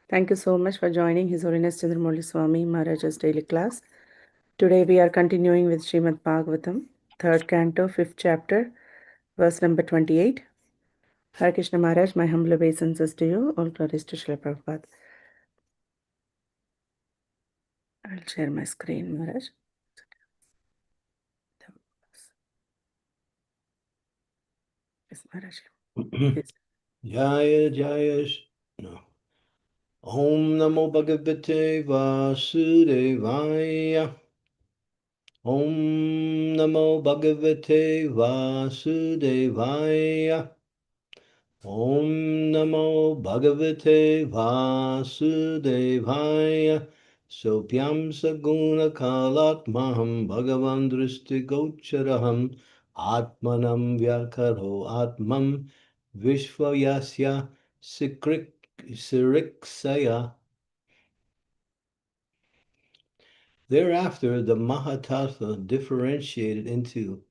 Thank you so much for joining His Holiness Chandramauli Swami Maharaja's daily class. Today we are continuing with Srimad Bhagavatam, 3rd canto, 5th chapter, verse number 28. Hare Krishna Maharaj, my humble obeisances to you. All glories to Srila Prabhupada. I'll share my screen, Maharaj. Yes, Maharaj. Yes. Jaya Jaya no. Om Namo Bhagavate Vasudevaya. Om Namo Bhagavate Vasudevaya. Om Namo Bhagavate Vasudevaya. Sopyam Saguna Kalatmaham Bhagavan Dristi Gocharaham Atmanam Vyakaro Atmam Vishvayasya Siriksaya. Thereafter, the Mahatattva differentiated into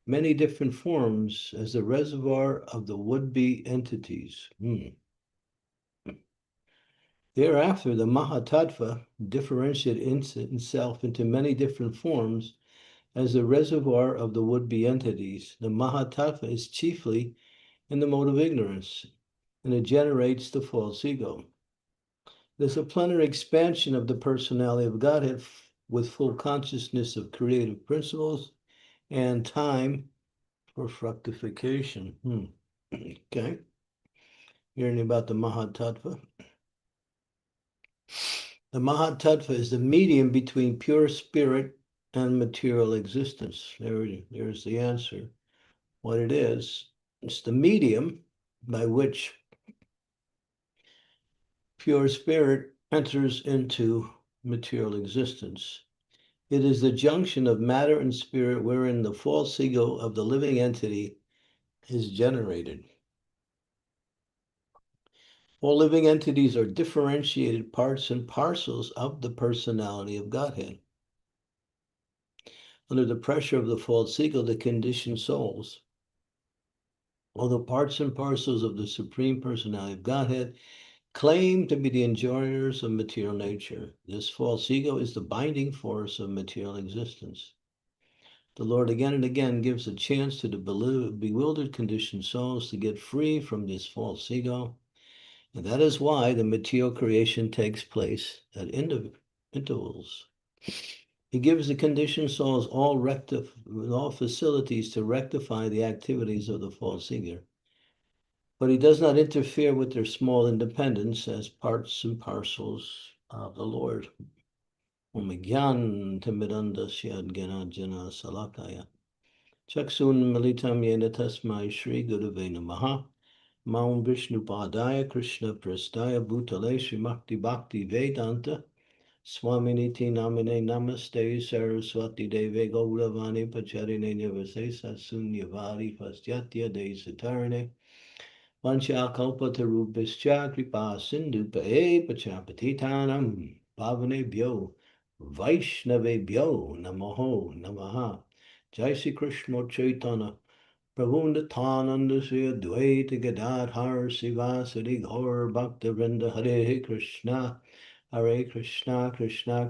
many different forms as the reservoir of the would-be entities. Thereafter, the Mahatattva differentiated itself into many different forms as the reservoir of the would-be entities. The Mahatattva is chiefly in the mode of ignorance, and it generates the false ego. There's a plenary expansion of the personality of Godhead with full consciousness of creative principles and time for fructification. Okay. Hearing about the Mahatattva. The Mahatattva is the medium between pure spirit and material existence. There's the answer. What it is, it's the medium by which pure spirit enters into material existence. It is the junction of matter and spirit wherein the false ego of the living entity is generated. All living entities are differentiated parts and parcels of the personality of Godhead. Under the pressure of the false ego, the conditioned souls, although parts and parcels of the Supreme Personality of Godhead, claim to be the enjoyers of material nature. This false ego is the binding force of material existence. The Lord again and again gives a chance to the bewildered conditioned souls to get free from this false ego. And that is why the material creation takes place at intervals. He gives the conditioned souls all facilities to rectify the activities of the false ego. But he does not interfere with their small independence as parts and parcels of the Lord. Omigyan timidandasya gyanajana salakaya. Chaksun militam yena tasmai Shri Gurave Namaha. Maum Vishnu Padaya Krishna Prastaya Bhutale Srimakti Bhakti Vedanta Swaminiti Namine Namaste Saraswati Deve Gauravani Pacharine Nivasesa Sunyavari Pastyatya De Satarane Vancha Kalpatarubhischa Kripa Sindhu Pae Pachapatitanam Pavane Bhyo Vaishnave Bhyo Namaho Namaha Jai Sri Krishna Chaitanya Prabhu Nityananda Sri Advaita Gadadhar Sivasadi Gaur Bhakta Vrinda Hare Krishna Krishna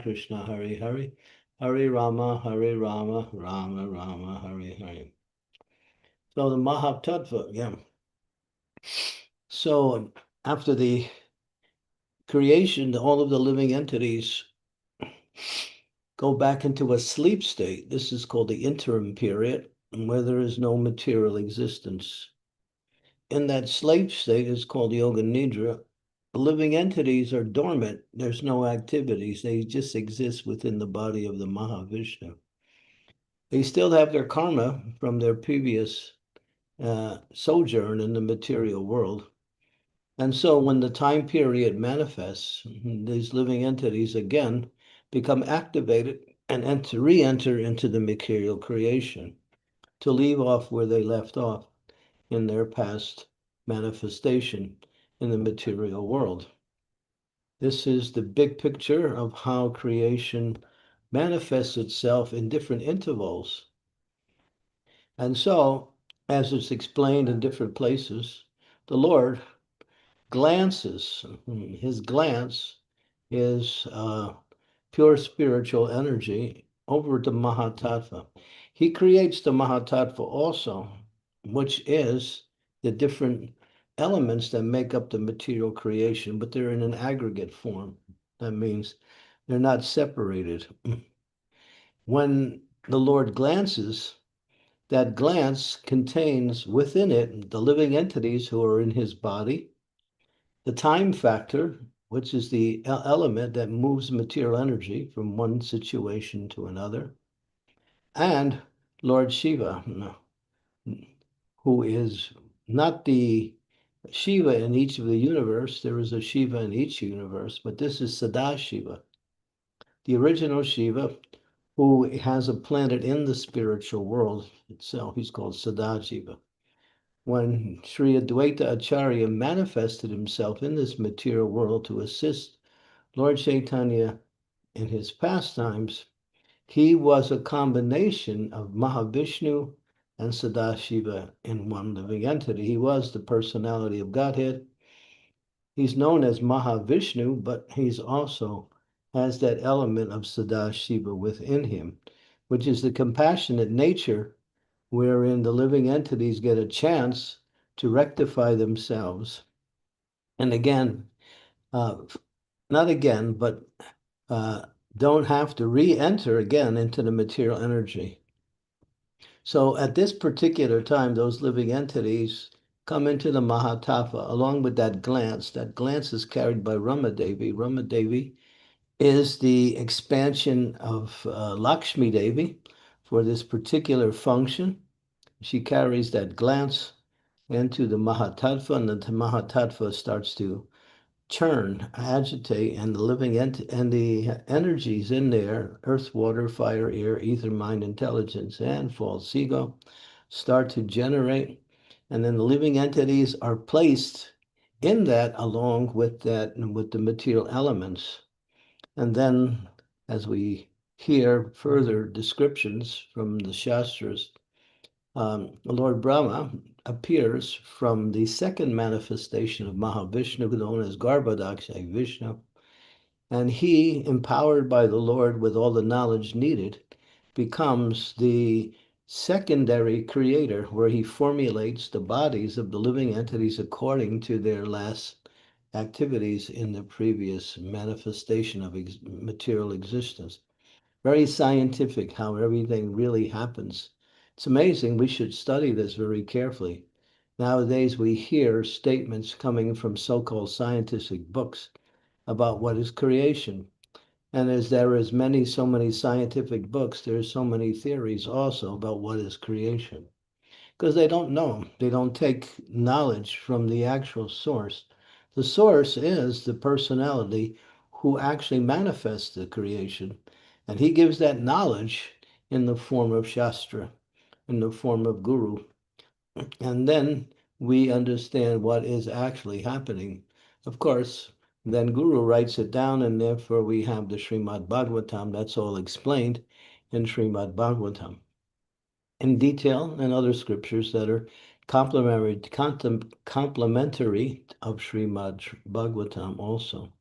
Krishna Hare Hare Hare Rama Rama Rama Hare Hare. So the Mahatattva, yeah. So after the creation, all of the living entities go back into a sleep state. This is called the interim period, where there is no material existence. In that sleep state is called Yoga Nidra. Living entities are dormant. There's no activities. They just exist within the body of the Mahavishnu. They still have their karma from their previous sojourn in the material world. And so when the time period manifests, these living entities again become activated and re-enter into the material creation to leave off where they left off in their past manifestation in the material world. This is the big picture of how creation manifests itself in different intervals. And so, as it's explained in different places, the Lord glances. His glance is pure spiritual energy over the Mahatattva. He creates the Mahatattva also, which is the different elements that make up the material creation, but they're in an aggregate form. That means they're not separated. When the Lord glances, that glance contains within it the living entities who are in his body, the time factor, which is the element that moves material energy from one situation to another, and Lord Shiva, who is not the Shiva in each of the universe. There is a Shiva in each universe, but this is Sadashiva, the original Shiva, who has a planet in the spiritual world itself. He's called Sadashiva. When Sri Advaita Acharya manifested himself in this material world to assist Lord Chaitanya in his pastimes, he was a combination of Mahavishnu and Sadashiva in one living entity. He was the personality of Godhead. He's known as Mahavishnu, but he's also has that element of Sadashiva within him, which is the compassionate nature wherein the living entities get a chance to rectify themselves. And again, not again, but don't have to re-enter again into the material energy. So at this particular time, those living entities come into the Mahatattva along with that glance. That glance is carried by Ramadevi. Ramadevi is the expansion of Lakshmi Devi for this particular function. She carries that glance into the Mahatattva, and the Mahatattva starts to churn, agitate, and the living and the energies in there, earth, water, fire, air, ether, mind, intelligence, and false ego, start to generate. And then the living entities are placed in that along with that and with the material elements. And then as we hear further descriptions from the Shastras, Lord Brahma appears from the second manifestation of Mahavishnu, known as Garbhodakshay Vishnu, and he, empowered by the Lord with all the knowledge needed, becomes the secondary creator, where he formulates the bodies of the living entities according to their last activities in the previous manifestation of material existence. Very scientific how everything really happens. It's amazing. We should study this very carefully. Nowadays, we hear statements coming from so-called scientific books about what is creation. And as there is so many scientific books, there's so many theories also about what is creation. Because they don't know. They don't take knowledge from the actual source. The source is the personality who actually manifests the creation. And he gives that knowledge in the form of Shastra, in the form of Guru. And then we understand what is actually happening. Of course, then Guru writes it down, and therefore we have the Srimad Bhagavatam. That's all explained in Srimad Bhagavatam in detail, and other scriptures that are complementary of Srimad Bhagavatam also.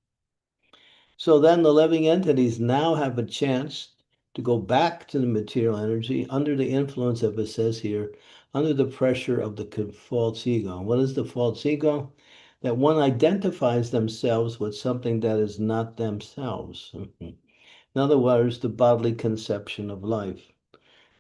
So then the living entities now have a chance to go back to the material energy under the influence of, it says here, under the pressure of the false ego. What is the false ego? That one identifies themselves with something that is not themselves. In other words, the bodily conception of life.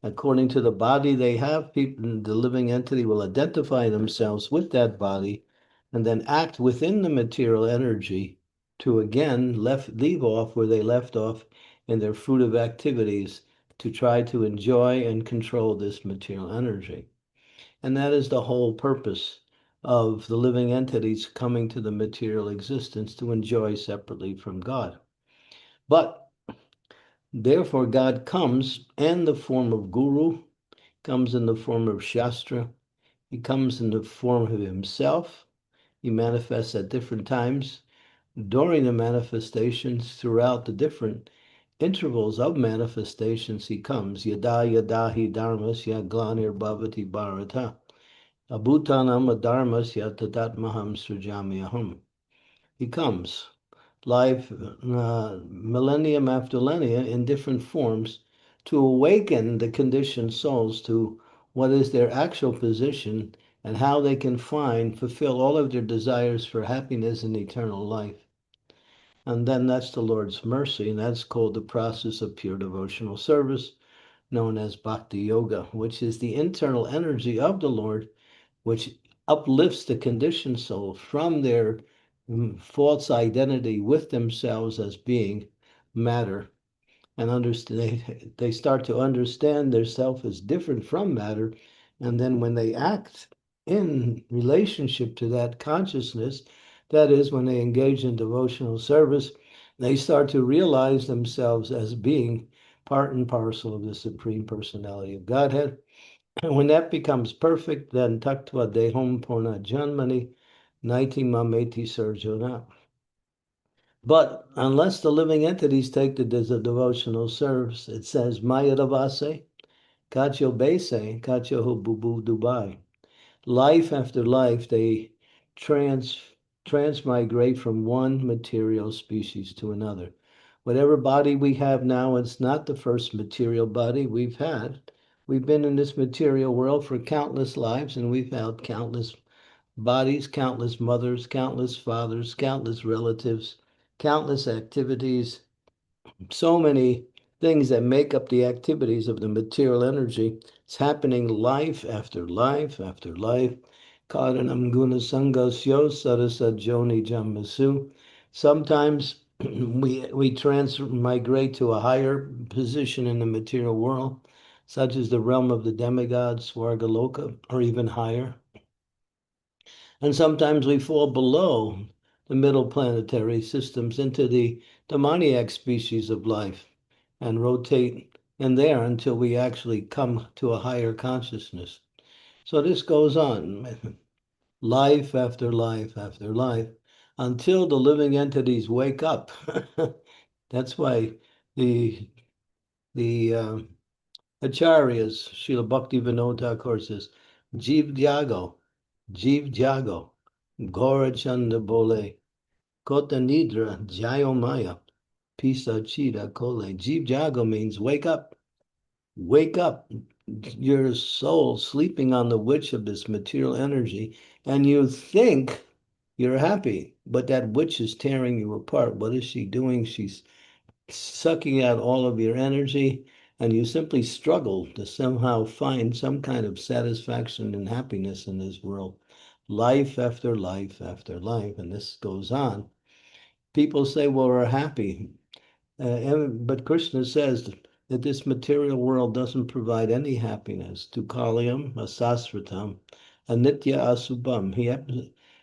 According to the body they have, people, the living entity will identify themselves with that body and then act within the material energy to again leave off where they left off in their fruitive activities to try to enjoy and control this material energy. And that is the whole purpose of the living entities coming to the material existence, to enjoy separately from God. But therefore, God comes in the form of Guru, comes in the form of Shastra, he comes in the form of himself. He manifests at different times during the manifestations, throughout the different intervals of manifestations. He comes. Yada yada hi dharmasya glanir bhavati bharata. Abhutanam adharmasya tadatmaham srijami aham. he comes. Life, millennium after millennium, in different forms, to awaken the conditioned souls to what is their actual position and how they can fulfill all of their desires for happiness and eternal life. And then that's the Lord's mercy, and that's called the process of pure devotional service, known as Bhakti Yoga, which is the internal energy of the Lord, which uplifts the conditioned soul from their false identity with themselves as being matter, and they start to understand their self is different from matter. And then when they act in relationship to that consciousness, that is, when they engage in devotional service, they start to realize themselves as being part and parcel of the Supreme Personality of Godhead. And when that becomes perfect, then taktva deham purna janmani naiti mameti sarjuna. But unless the living entities take the devotional service, it says maya davase, kacho bese, kacho bubu dubai. Life after life, they transmigrate from one material species to another. Whatever body we have now, it's not the first material body we've had. We've been in this material world for countless lives, and we've had countless bodies, countless mothers, countless fathers, countless relatives, countless activities, so many things that make up the activities of the material energy. It's happening life after life after life. Karanam guna sangasyo sarasa joni jamasu. Sometimes we transmigrate to a higher position in the material world, such as the realm of the demigods, Swargaloka, or even higher. And sometimes we fall below the middle planetary systems into the demoniac species of life and rotate in there until we actually come to a higher consciousness. So this goes on, life after life after life, until the living entities wake up. That's why the Acharyas, Srila Bhakti Vinod Thakur says, Jeev Jago, Jeev Jago, Gaura Chanda Bole, Kota Nidra, Jayo Maya, Pisa Chida Kole. Jeev Jago means wake up, wake up. Your soul sleeping on the witch of this material energy, and you think you're happy, but that witch is tearing you apart. What is she doing? She's sucking out all of your energy, and you simply struggle to somehow find some kind of satisfaction and happiness in this world, life after life after life, and this goes on. People say, well, we're happy. But Krishna says that this material world doesn't provide any happiness. To Kalyam, asasratam, anitya asubham.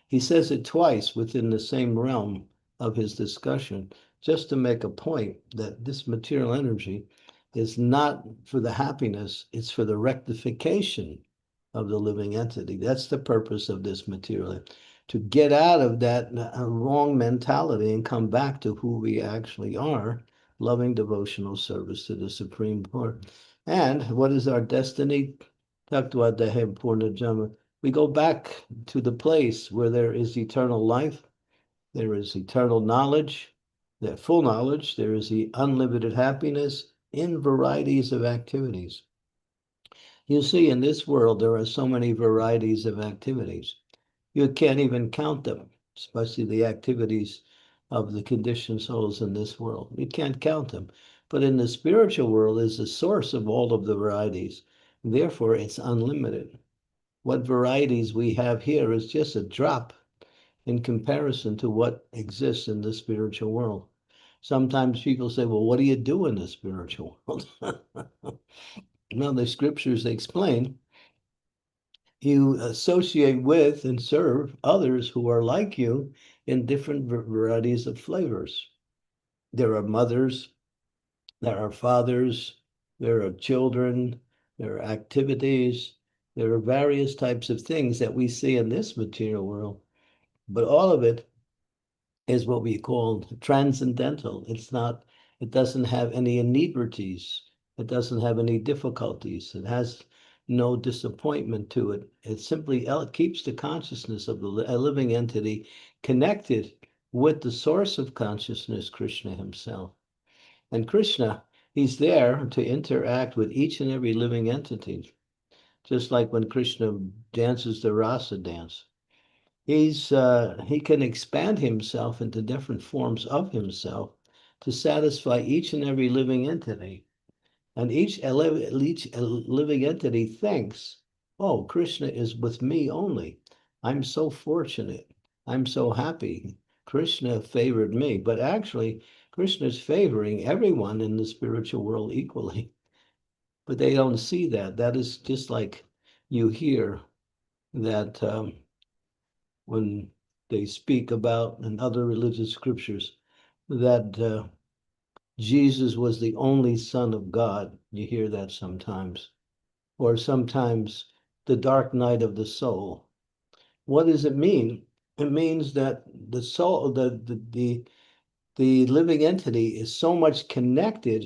He says it twice within the same realm of his discussion, just to make a point that this material energy is not for the happiness, it's for the rectification of the living entity. That's the purpose of this material, to get out of that wrong mentality and come back to who we actually are, loving devotional service to the Supreme Lord. And what is our destiny? We go back to the place where there is eternal life, there is eternal knowledge, that full knowledge, there is the unlimited happiness in varieties of activities. You see, in this world, there are so many varieties of activities. You can't even count them, especially the activities of the conditioned souls in this world. You can't count them. But in the spiritual world is the source of all of the varieties. Therefore, it's unlimited. What varieties we have here is just a drop in comparison to what exists in the spiritual world. Sometimes people say, well, what do you do in the spiritual world? Well, the scriptures explain you associate with and serve others who are like you in different varieties of flavors. There are mothers, there are fathers, there are children, there are activities, there are various types of things that we see in this material world, but all of it is what we call transcendental. It doesn't have any inebrities. It doesn't have any difficulties. It has no disappointment to it. It simply keeps the consciousness of the living entity connected with the source of consciousness, Krishna himself. And Krishna, he's there to interact with each and every living entity, just like when Krishna dances the rasa dance. He can expand himself into different forms of himself to satisfy each and every living entity. And each living entity thinks, oh, Krishna is with me only. I'm so fortunate. I'm so happy. Krishna favored me. But actually, Krishna is favoring everyone in the spiritual world equally. But they don't see that. That is just like you hear that when they speak about in other religious scriptures that Jesus was the only Son of God. You hear that sometimes. Or sometimes the dark night of the soul. What does it mean? It means that the soul, the living entity is so much connected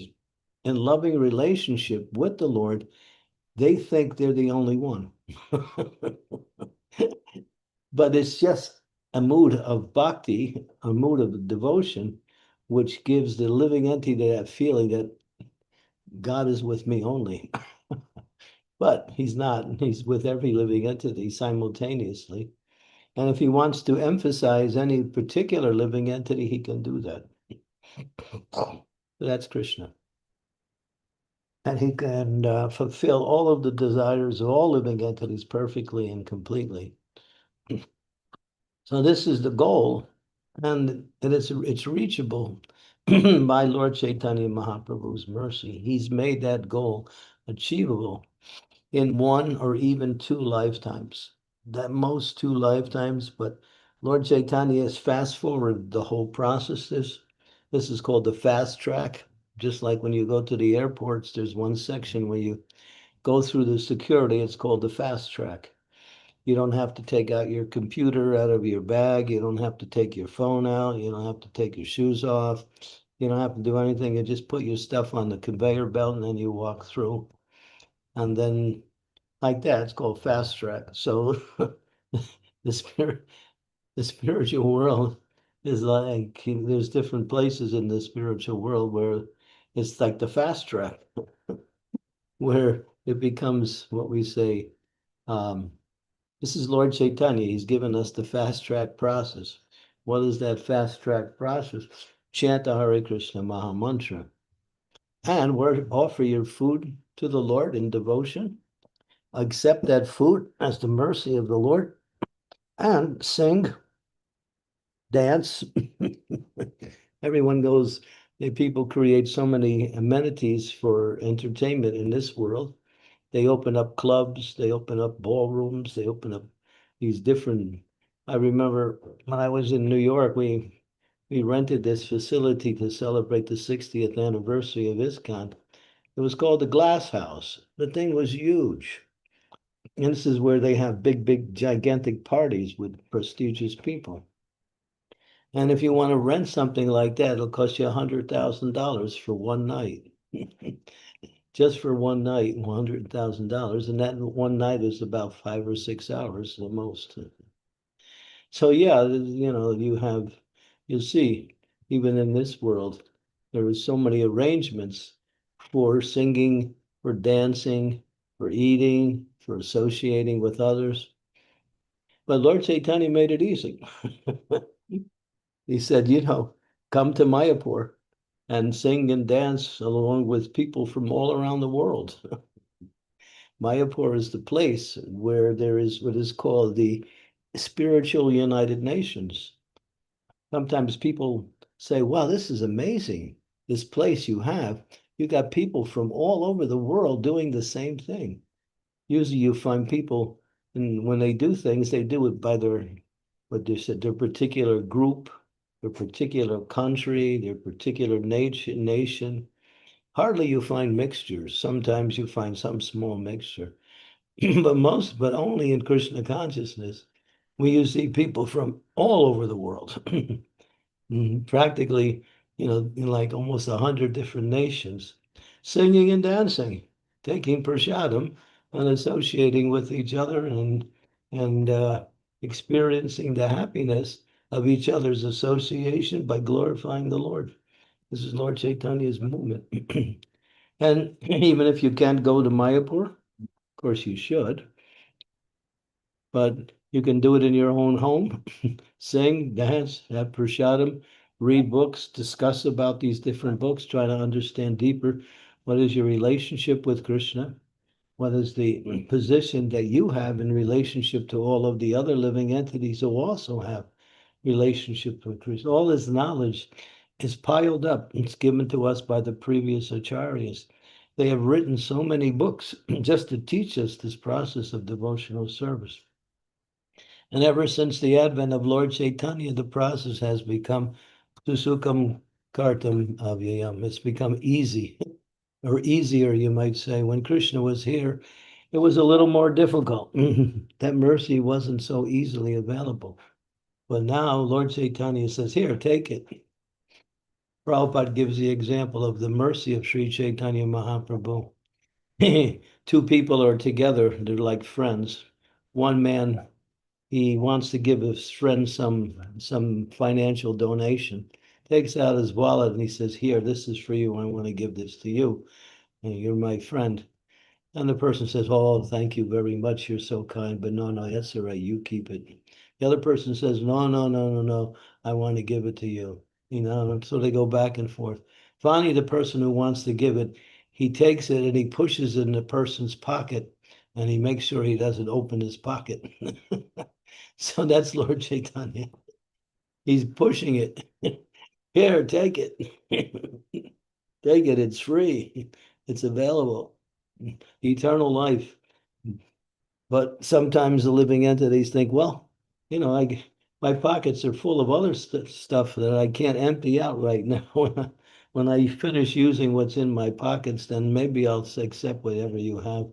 in loving relationship with the Lord, they think they're the only one. But it's just a mood of bhakti, a mood of devotion, which gives the living entity that feeling that God is with me only. But he's not. He's with every living entity simultaneously. And if he wants to emphasize any particular living entity, he can do that. That's Krishna. And he can fulfill all of the desires of all living entities perfectly and completely. So this is the goal, and it's reachable by Lord Chaitanya Mahaprabhu's mercy. He's made that goal achievable in one or even two lifetimes. That most two lifetimes, but Lord Chaitanya has fast forwarded the whole process. This is called the fast track. Just like when you go to the airports, there's one section where you go through the security. It's called the fast track. You don't have to take out your computer out of your bag. You don't have to take your phone out. You don't have to take your shoes off. You don't have to do anything. You just put your stuff on the conveyor belt and then you walk through. And then like that, it's called fast track. So the spirit, the spiritual world is like there's different places in the spiritual world where it's like the fast track, where it becomes what we say, um, this is Lord Chaitanya. He's given us the fast track process. What is that fast track process? Chant the Hare Krishna Maha Mantra and offer your food to the Lord in devotion. Accept that food as the mercy of the Lord and sing, dance. Everyone goes, people create so many amenities for entertainment in this world. They open up clubs, they open up ballrooms, they open up these different. I remember when I was in New York, we rented this facility to celebrate the 60th anniversary of ISKCON. It was called the Glass House. The thing was huge. And this is where they have big, gigantic parties with prestigious people. And if you want to rent something like that, it'll cost you $100,000 for one night. Just for one night, $100,000. And that one night is about 5 or 6 hours the most. So yeah, you see, even in this world, there are so many arrangements for singing, for dancing, for eating, for associating with others. But Lord Chaitanya made it easy. He said, come to Mayapur and sing and dance along with people from all around the world. Mayapur is the place where there is what is called the spiritual United Nations. Sometimes people say, wow, this is amazing. This place you have, you got people from all over the world doing the same thing. Usually you find people, and when they do things, they do it by what they said, their particular group, their particular country, their particular nation. Hardly you find mixtures. Sometimes you find some small mixture, but only in Krishna consciousness. You see people from all over the world, practically, in like almost 100 different nations, singing and dancing, taking prasadam and associating with each other and experiencing the happiness of each other's association by glorifying the Lord. This is Lord Chaitanya's movement. And even if you can't go to Mayapur, of course you should, but you can do it in your own home, sing, dance, have prasadam, read books, discuss about these different books, try to understand deeper what is your relationship with Krishna, what is the position that you have in relationship to all of the other living entities who also have relationships with Krishna. All this knowledge is piled up. It's given to us by the previous acharyas. They have written so many books just to teach us this process of devotional service. And ever since the advent of Lord Chaitanya, the process has become susukam kartam avyayam. It's become easy, or easier, you might say. When Krishna was here, it was a little more difficult. That mercy wasn't so easily available. But now Lord Chaitanya says, here, take it. Prabhupada gives the example of the mercy of Sri Chaitanya Mahaprabhu. Two people are together, they're like friends. One man, he wants to give his friend some financial donation. Takes out his wallet and he says, here, this is for you. I want to give this to you. And you're my friend. And the person says, oh, thank you very much. You're so kind. But no, no, that's all right. You keep it. The other person says, no, no, no, no, no. I want to give it to you. And so they go back and forth. Finally, the person who wants to give it, he takes it and he pushes it in the person's pocket and he makes sure he doesn't open his pocket. So that's Lord Chaitanya. He's pushing it. Here, take it. Take it. It's free. It's available. Eternal life. But sometimes the living entities think, well, my pockets are full of other stuff that I can't empty out right now. When I finish using what's in my pockets, then maybe I'll accept whatever you have.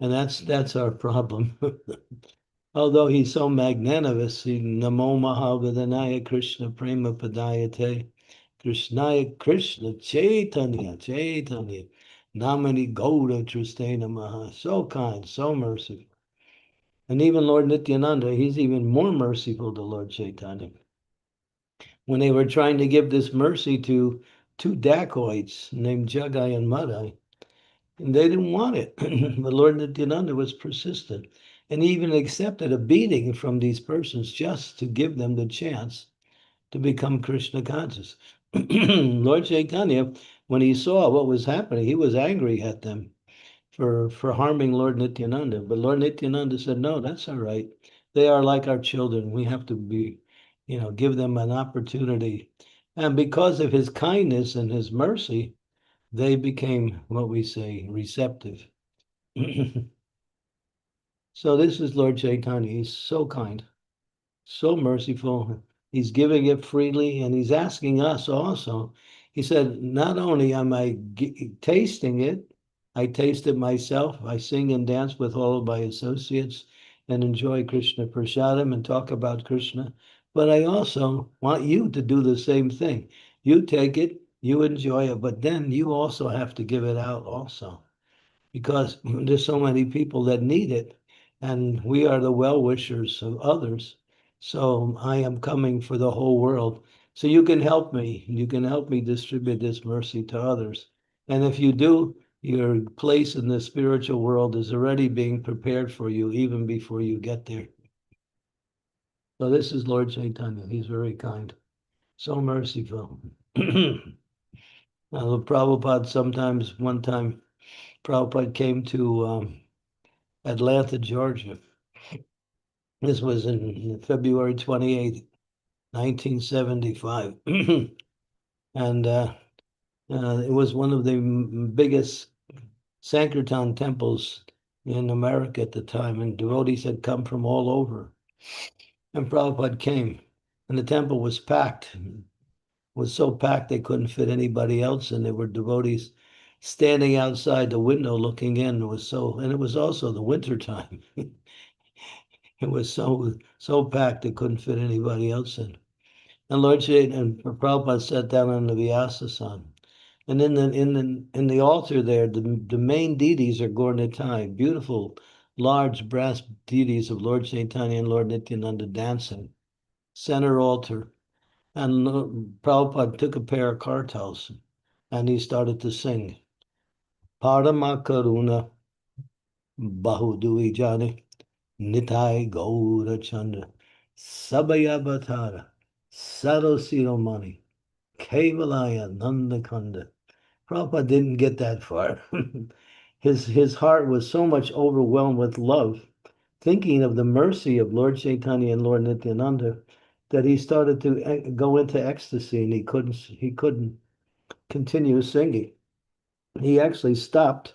And that's our problem. Although he's so magnanimous, he Namo Mahavedanaya Krishna Prema Padayate Krishnaya Krishna Chaitanya Chaitanya Namani Gauda Tristena Maha. So kind, so merciful. And even Lord Nityananda, he's even more merciful to Lord Chaitanya. When they were trying to give this mercy to two dacoits named Jagai and Madai, and they didn't want it. But Lord Nityananda was persistent and even accepted a beating from these persons just to give them the chance to become Krishna conscious. Lord Chaitanya, when he saw what was happening, he was angry at them for harming Lord Nityananda. But Lord Nityananda said, no, that's all right. They are like our children. We have to give them an opportunity. And because of his kindness and his mercy, they became what we say receptive. So this is Lord Chaitanya. He's so kind, so merciful. He's giving it freely, and he's asking us also. He said, not only am I tasting it, I taste it myself. I sing and dance with all of my associates and enjoy Krishna Prasadam and talk about Krishna. But I also want you to do the same thing. You take it, you enjoy it, but then you also have to give it out also because there's so many people that need it, and we are the well-wishers of others. So I am coming for the whole world. So you can help me. You can help me distribute this mercy to others. And if you do, your place in the spiritual world is already being prepared for you even before you get there. So this is Lord Chaitanya. He's very kind, so merciful. Now, Prabhupada sometimes, one time, Prabhupada came to Atlanta, Georgia. This was in February 28th, 1975. And it was one of the biggest Sankirtan temples in America at the time, and devotees had come from all over. And Prabhupada came, and the temple was packed. It was so packed they couldn't fit anybody else, and there were devotees standing outside the window looking in. And it was also the winter time. It was so packed they couldn't fit anybody else in. And Lord Shade and Prabhupada sat down on the Vyasasan. And in the altar there, the main deities are Gaur-Nitai, beautiful, large brass deities of Lord Chaitanya and Lord Nityananda dancing. center altar. And Prabhupada took a pair of kartals and he started to sing, Parama Karuna Bahudui Jani Nitai Gaura Chandra Sabayabatara Sarosiromani Kevalaya Nandakanda. Prabhupada didn't get that far. His heart was so much overwhelmed with love, thinking of the mercy of Lord Chaitanya and Lord Nityananda, that he started to go into ecstasy and he couldn't continue singing. He actually stopped.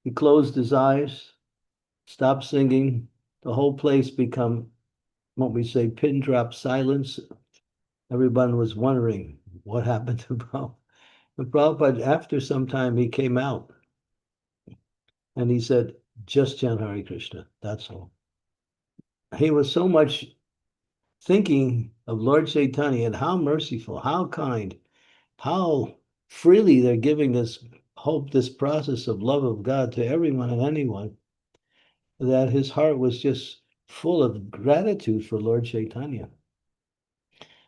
He closed his eyes, stopped singing. The whole place become what we say pin drop silence. Everyone was wondering what happened to Prabhupada. And Prabhupada, after some time, he came out and he said, just chant Hare Krishna. That's all. He was so much thinking of Lord Chaitanya and how merciful, how kind, how freely they're giving this hope, this process of love of God to everyone and anyone, that his heart was just full of gratitude for Lord Chaitanya.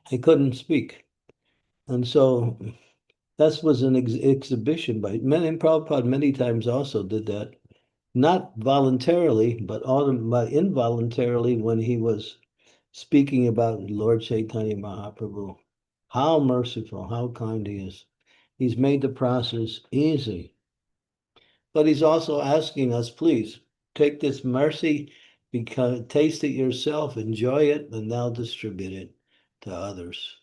He couldn't speak. And so that was an exhibition by many, and Prabhupada many times also did that, not voluntarily, but involuntarily when he was speaking about Lord Chaitanya Mahaprabhu. How merciful, how kind he is. He's made the process easy. But he's also asking us, please, take this mercy, because taste it yourself, enjoy it, and now distribute it to others.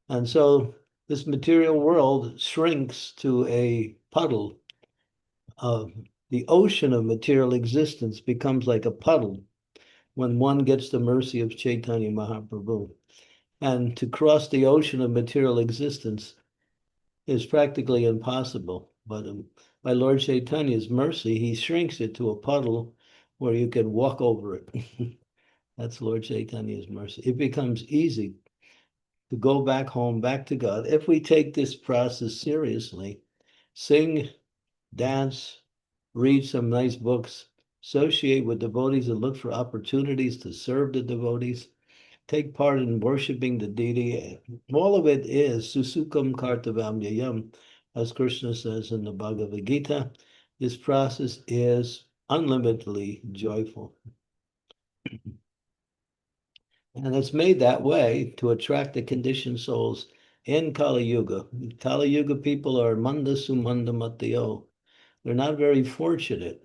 And so this material world shrinks to a puddle of the ocean of material existence becomes like a puddle when one gets the mercy of Chaitanya Mahaprabhu. And to cross the ocean of material existence is practically impossible. But by Lord Chaitanya's mercy, he shrinks it to a puddle where you can walk over it. That's Lord Chaitanya's mercy. It becomes easy to go back home, back to God. If we take this process seriously, sing, dance, read some nice books, associate with devotees and look for opportunities to serve the devotees, take part in worshiping the deity. All of it is susukam kartavam yayam, as Krishna says in the Bhagavad Gita. This process is unlimitedly joyful. And it's made that way to attract the conditioned souls in Kali Yuga. Kali Yuga people are manda sumanda matyo. They're not very fortunate,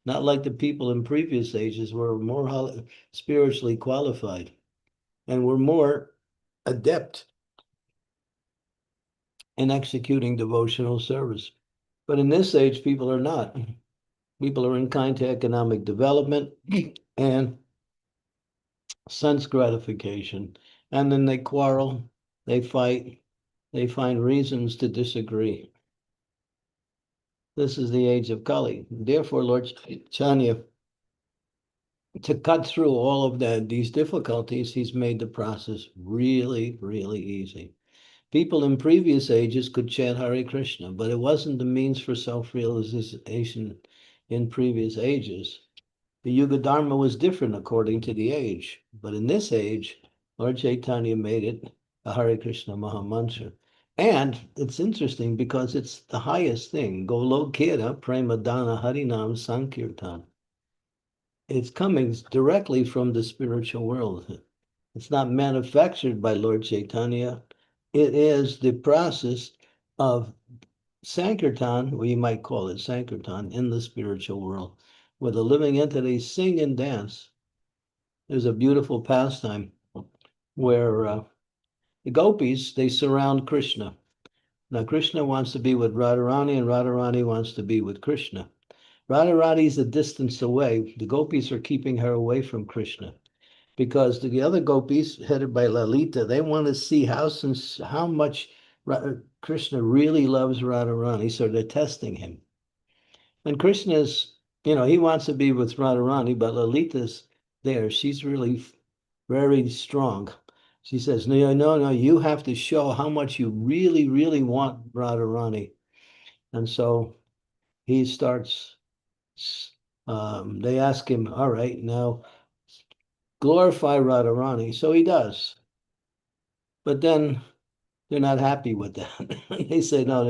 not like the people in previous ages were more spiritually qualified and were more adept in executing devotional service. But in this age, people are not. People are inclined to economic development and sense gratification. And then they quarrel, they fight, they find reasons to disagree. This is the age of Kali. Therefore, Lord Chaitanya, to cut through all of these difficulties, he's made the process really, really easy. People in previous ages could chant Hare Krishna, but it wasn't the means for self-realization in previous ages. The Yuga Dharma was different according to the age, but in this age, Lord Chaitanya made it a Hare Krishna Maha Mantra. And it's interesting because it's the highest thing. Golokira Premadana Harinam Sankirtan. It's coming directly from the spiritual world. It's not manufactured by Lord Chaitanya. It is the process of Sankirtan, we might call it Sankirtan, in the spiritual world, where the living entities sing and dance. There's a beautiful pastime where the gopis, they surround Krishna. Now, Krishna wants to be with Radharani, and Radharani wants to be with Krishna. Radharani is a distance away. The gopis are keeping her away from Krishna because the other gopis, headed by Lalita, they want to see how much Krishna really loves Radharani, so they're testing him. And Krishna's, he wants to be with Radharani, but Lalita's there. She's really very strong. She says, no, no, no, you have to show how much you really, really want Radharani. And so he starts, they ask him, all right, now glorify Radharani. So he does. But then they're not happy with that. They say, no,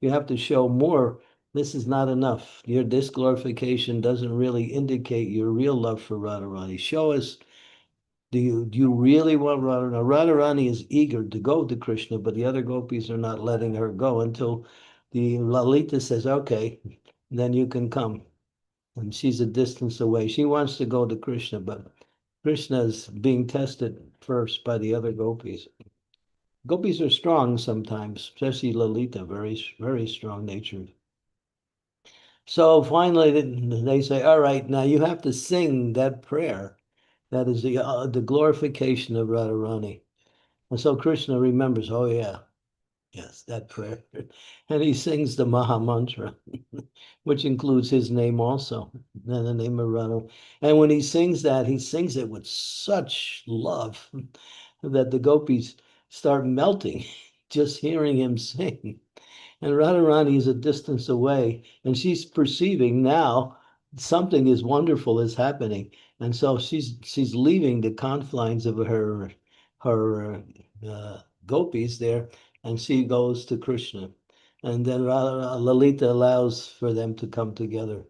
you have to show more. This is not enough. Your disglorification doesn't really indicate your real love for Radharani. Show us, do you really want Radharani? Radharani is eager to go to Krishna, but the other gopis are not letting her go until the Lalita says, okay, then you can come. And she's a distance away. She wants to go to Krishna, but Krishna is being tested first by the other gopis. Gopis are strong sometimes, especially Lalita, very, very strong natured. So finally, they say, all right, now you have to sing that prayer. That is the glorification of Radharani. And so Krishna remembers, oh, yeah, yes, that prayer. And he sings the Maha Mantra, which includes his name also, and the name of Radha. And when he sings that, he sings it with such love that the gopis start melting just hearing him sing. And Radharani is a distance away, and she's perceiving now something is wonderful is happening. And so she's leaving the confines of her gopis there, and she goes to Krishna. And then Lalita allows for them to come together.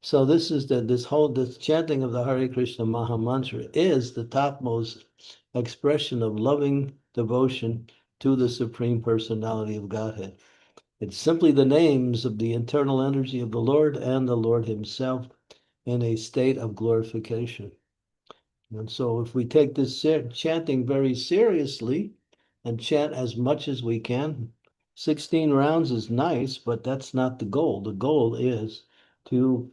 So this is this chanting of the Hare Krishna Maha Mantra is the topmost expression of loving devotion to the Supreme Personality of Godhead. It's simply the names of the internal energy of the Lord and the Lord Himself in a state of glorification. And so, if we take this chanting very seriously and chant as much as we can, 16 rounds is nice, but that's not the goal. The goal is the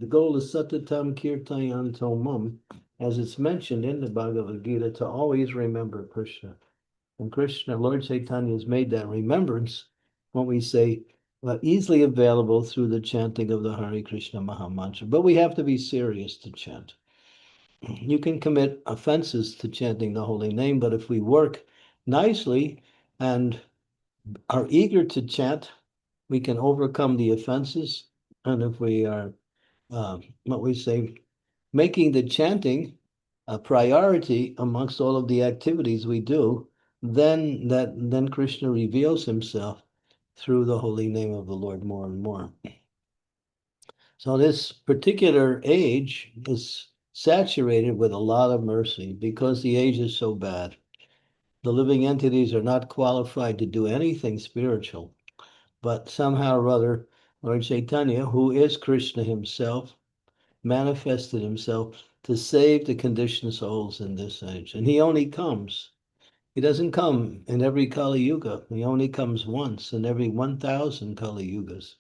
goal is Satatam Kirtayanto Mum, as it's mentioned in the Bhagavad Gita, to always remember Krishna. And Krishna, Lord Chaitanya has made that remembrance when we say easily available through the chanting of the Hare Krishna Maha Mantra. But we have to be serious to chant. You can commit offenses to chanting the holy name, but if we work nicely and are eager to chant, we can overcome the offenses. And if we are, what we say, making the chanting a priority amongst all of the activities we do, then Krishna reveals himself through the holy name of the Lord more and more. So this particular age is saturated with a lot of mercy because the age is so bad. The living entities are not qualified to do anything spiritual, but somehow or other, Lord Chaitanya, who is Krishna himself, manifested himself to save the conditioned souls in this age. And he only comes. He doesn't come in every Kali Yuga. He only comes once in every 1,000 Kali Yugas.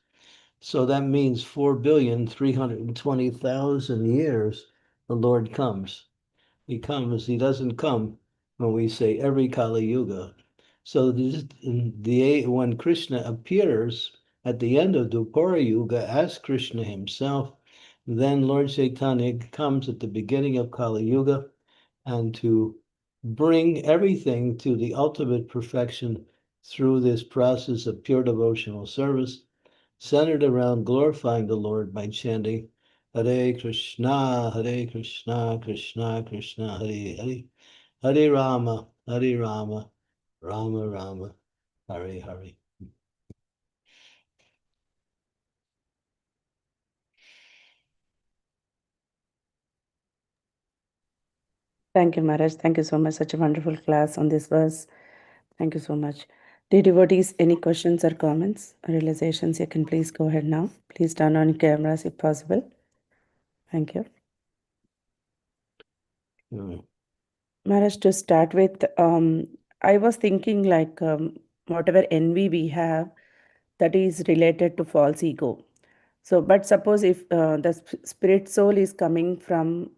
So that means 4,320,000 years the Lord comes. He comes, he doesn't come when we say every Kali Yuga. So when Krishna appears at the end of Dwapara Yuga as Krishna himself, then Lord Chaitanya comes at the beginning of Kali Yuga and to bring everything to the ultimate perfection through this process of pure devotional service, centered around glorifying the Lord by chanting Hare Krishna, Krishna Krishna, Hare Hare, Hare Rama, Rama Rama, Hare Hare. Thank you, Maharaj. Thank you so much. Such a wonderful class on this verse. Thank you so much. Dear devotees, any questions or comments or realizations, you can please go ahead now. Please turn on your cameras if possible. Thank you. Maharaj, to start with, I was thinking like whatever envy we have, that is related to false ego. So, but suppose if the spirit soul is coming from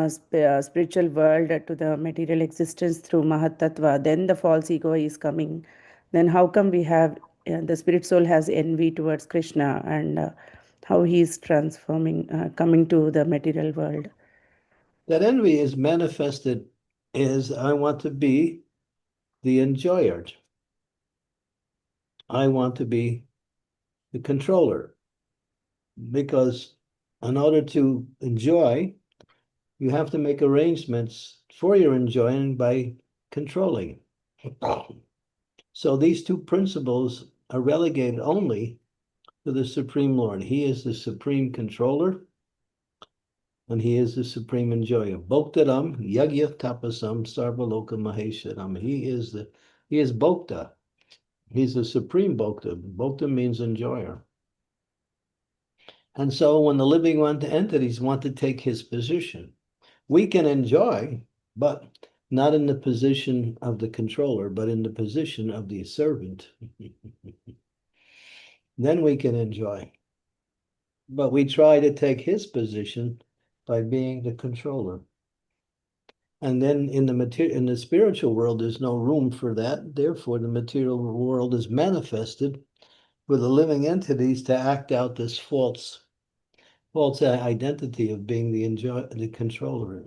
spiritual world to the material existence through Mahat Tattva, then the false ego is coming. Then how come we have the spirit soul has envy towards Krishna and how he is transforming, coming to the material world? That envy is manifested as I want to be the enjoyer. I want to be the controller. Because in order to enjoy, You have to make arrangements for your enjoying by controlling. So these two principles are relegated only to the Supreme Lord. He is the supreme controller and he is the supreme enjoyer. Bhoktaram yagya tapasam sarvaloka mahesharam. He is Bhokta. He's the supreme Bhokta. Bhokta means enjoyer. And so when the living entities want to take his position, we can enjoy, but not in the position of the controller, but in the position of the servant. Then we can enjoy. But we try to take his position by being the controller. And then in the spiritual world, there's no room for that. Therefore, the material world is manifested for the living entities to act out this false identity of being the controller.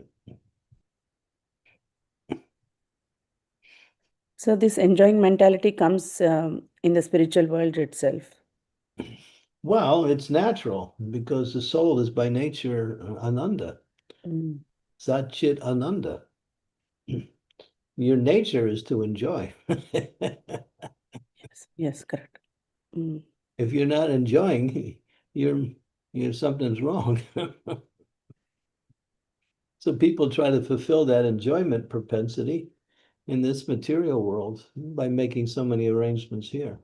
So this enjoying mentality comes in the spiritual world itself. Well, it's natural because the soul is by nature Ananda, Sat Chit Ananda. Your nature is to enjoy. Yes, correct. If you're not enjoying, something's wrong. So people try to fulfill that enjoyment propensity in this material world by making so many arrangements here.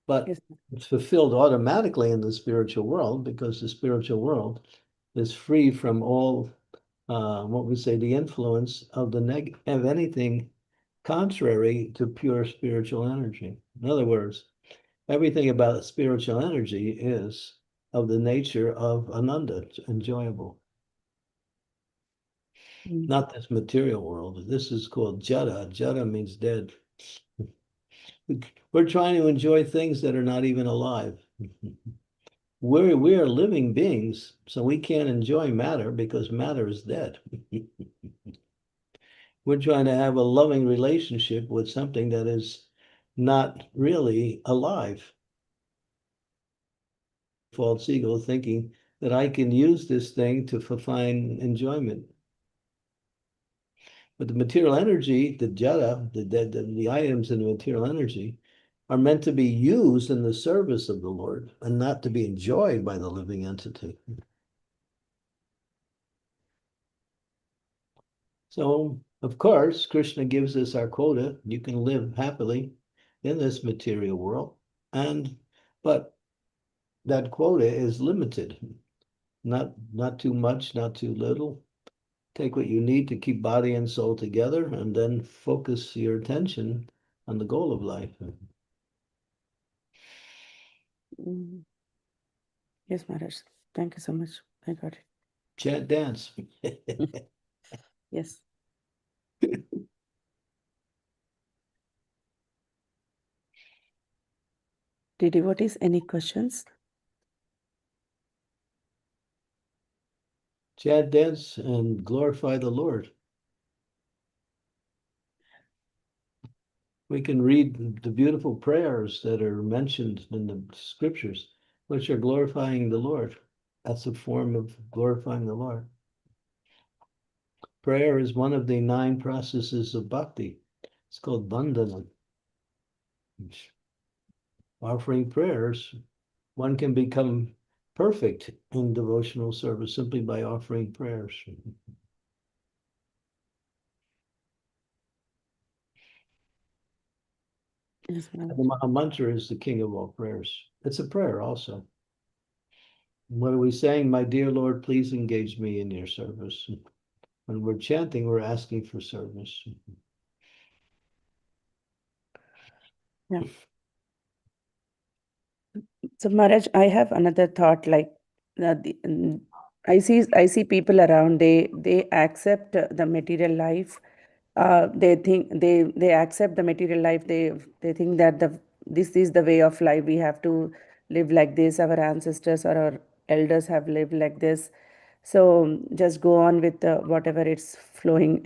But Yes. it's fulfilled automatically in the spiritual world because the spiritual world is free from all, what we say, the influence of of anything contrary to pure spiritual energy. In other words, everything about spiritual energy is of the nature of Ananda, enjoyable. Not this material world. This is called Jada. Jada means dead. We're trying to enjoy things that are not even alive. We are living beings, so we can't enjoy matter because matter is dead. We're trying to have a loving relationship with something that is not really alive. False ego thinking that I can use this thing to find enjoyment. But the material energy, the jada, the items in the material energy, are meant to be used in the service of the Lord and not to be enjoyed by the living entity. So, of course, Krishna gives us our quota. You can live happily in this material world, but that quota is limited. Not too much, not too little. Take what you need to keep body and soul together, and then focus your attention on the goal of life. Yes, Maharaj. Thank you so much. I got it. Chant, dance. Yes. Devotees, any questions? Chant, dance, and glorify the Lord. We can read the beautiful prayers that are mentioned in the scriptures, which are glorifying the Lord. That's a form of glorifying the Lord. Prayer is one of the 9 processes of bhakti. It's called bandhana. Offering prayers, one can become perfect in devotional service simply by offering prayers. Yes, Maharaj. The Maha Mantra is the king of all prayers. It's a prayer also. What are we saying? My dear Lord, please engage me in your service. When we're chanting, we're asking for service. Yeah. So, Maharaj, I have another thought. Like, I see people around. They accept the material life. They think they accept the material life. They think that this is the way of life. We have to live like this. Our ancestors or our elders have lived like this. So just go on with whatever it's flowing.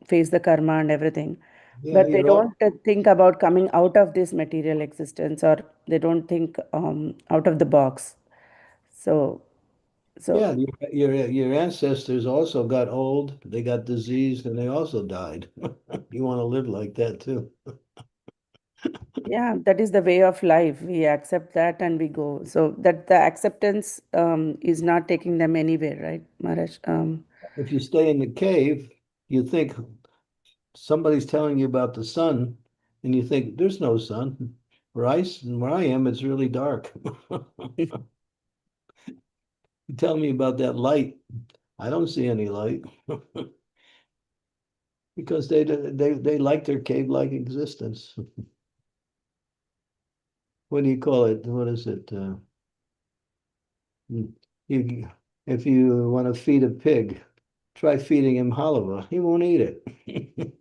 Face the karma and everything. Yeah, But they you're all don't think about coming out of this material existence, or they don't think out of the box. So, Yeah, so your ancestors also got old, they got diseased, and they also died. You want to live like that too. yeah, that is the way of life. We accept that and we go. So that the acceptance is not taking them anywhere, right, Maharaj? If you stay in the cave, you think somebody's telling you about the sun, and you think there's no sun. Where I am, it's really dark. You tell me about that light. I don't see any light because they like their cave-like existence. What do you call it? What is it? You, if you want to feed a pig, try feeding him halva. He won't eat it.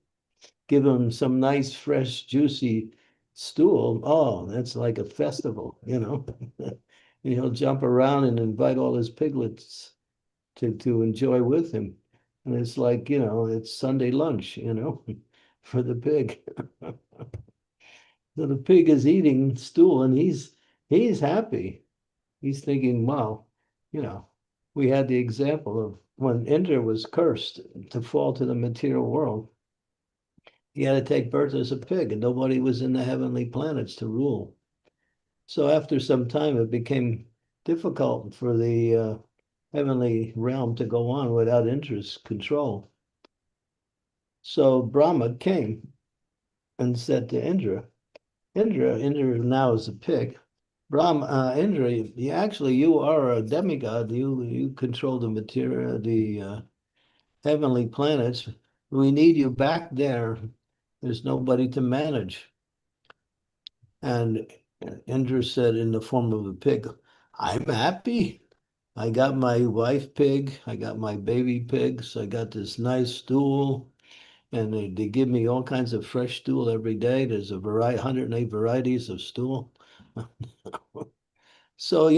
Give him some nice, fresh, juicy stool. Oh, that's like a festival, you know. And he'll jump around and invite all his piglets to enjoy with him. And it's like, it's Sunday lunch, for the pig. So the pig is eating stool and he's happy. He's thinking, wow, you know, we had the example of when Indra was cursed to fall to the material world. He had to take birth as a pig, and nobody was in the heavenly planets to rule. So after some time, it became difficult for the heavenly realm to go on without Indra's control. So Brahma came and said to Indra now is a pig. Brahma, Indra, you are a demigod. You control the material, the heavenly planets. We need you back there. There's nobody to manage. And Indra said in the form of a pig, I'm happy. I got my wife pig, I got my baby pigs, I got this nice stool, and they give me all kinds of fresh stool every day. There's a variety, 108 varieties of stool. So,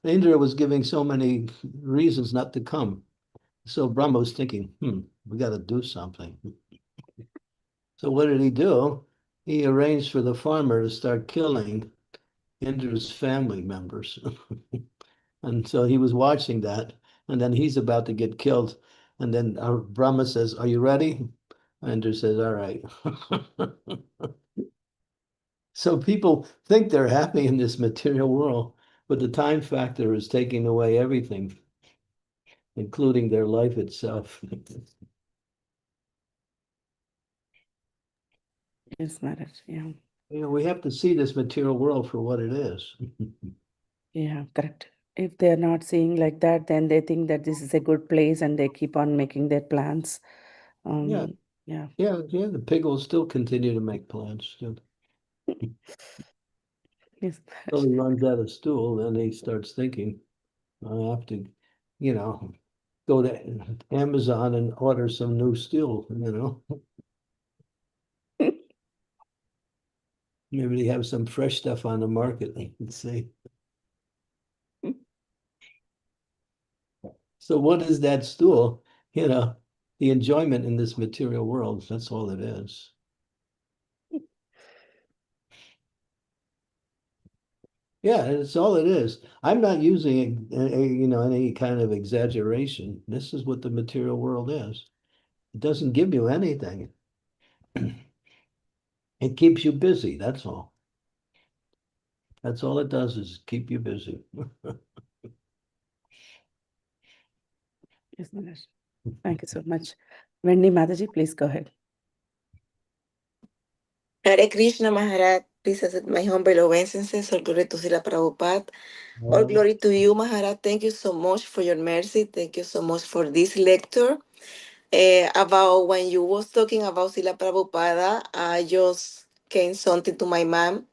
Indra was giving so many reasons not to come. So Brahma was thinking, we got to do something. So what did he do? He arranged for the farmer to start killing Indra's family members. And so he was watching that, and then he's about to get killed. And then Brahma says, are you ready? Indra says, all right. So people think they're happy in this material world, but the time factor is taking away everything, including their life itself. yes, Maharaj. Yeah, We have to see this material world for what it is. yeah, correct. If they're not seeing like that, then they think that this is a good place and they keep on making their plans. Yeah, Yeah. yeah. The pig will still continue to make plans. Yes, So Maharaj. he runs out of stool, then he starts thinking, I have to, you know, go to Amazon and order some new stool. Maybe they have some fresh stuff on the market. Let's see. So what is that stool? You know, the enjoyment in this material world, that's all it is. Yeah, it's all it is. I'm not using any kind of exaggeration. This is what the material world is. It doesn't give you anything. It keeps you busy, that's all. That's all it does is keep you busy. Yes, Maharaj. Thank you so much. Wendy Mataji, please go ahead. Hare Krishna Maharaj, please accept my humble obeisances. All glory to Srila Prabhupada. All glory to you, Maharaj. Thank you so much for your mercy. Thank you so much for this lecture. About when you was talking about Srila Prabhupada, I just came something to my mind.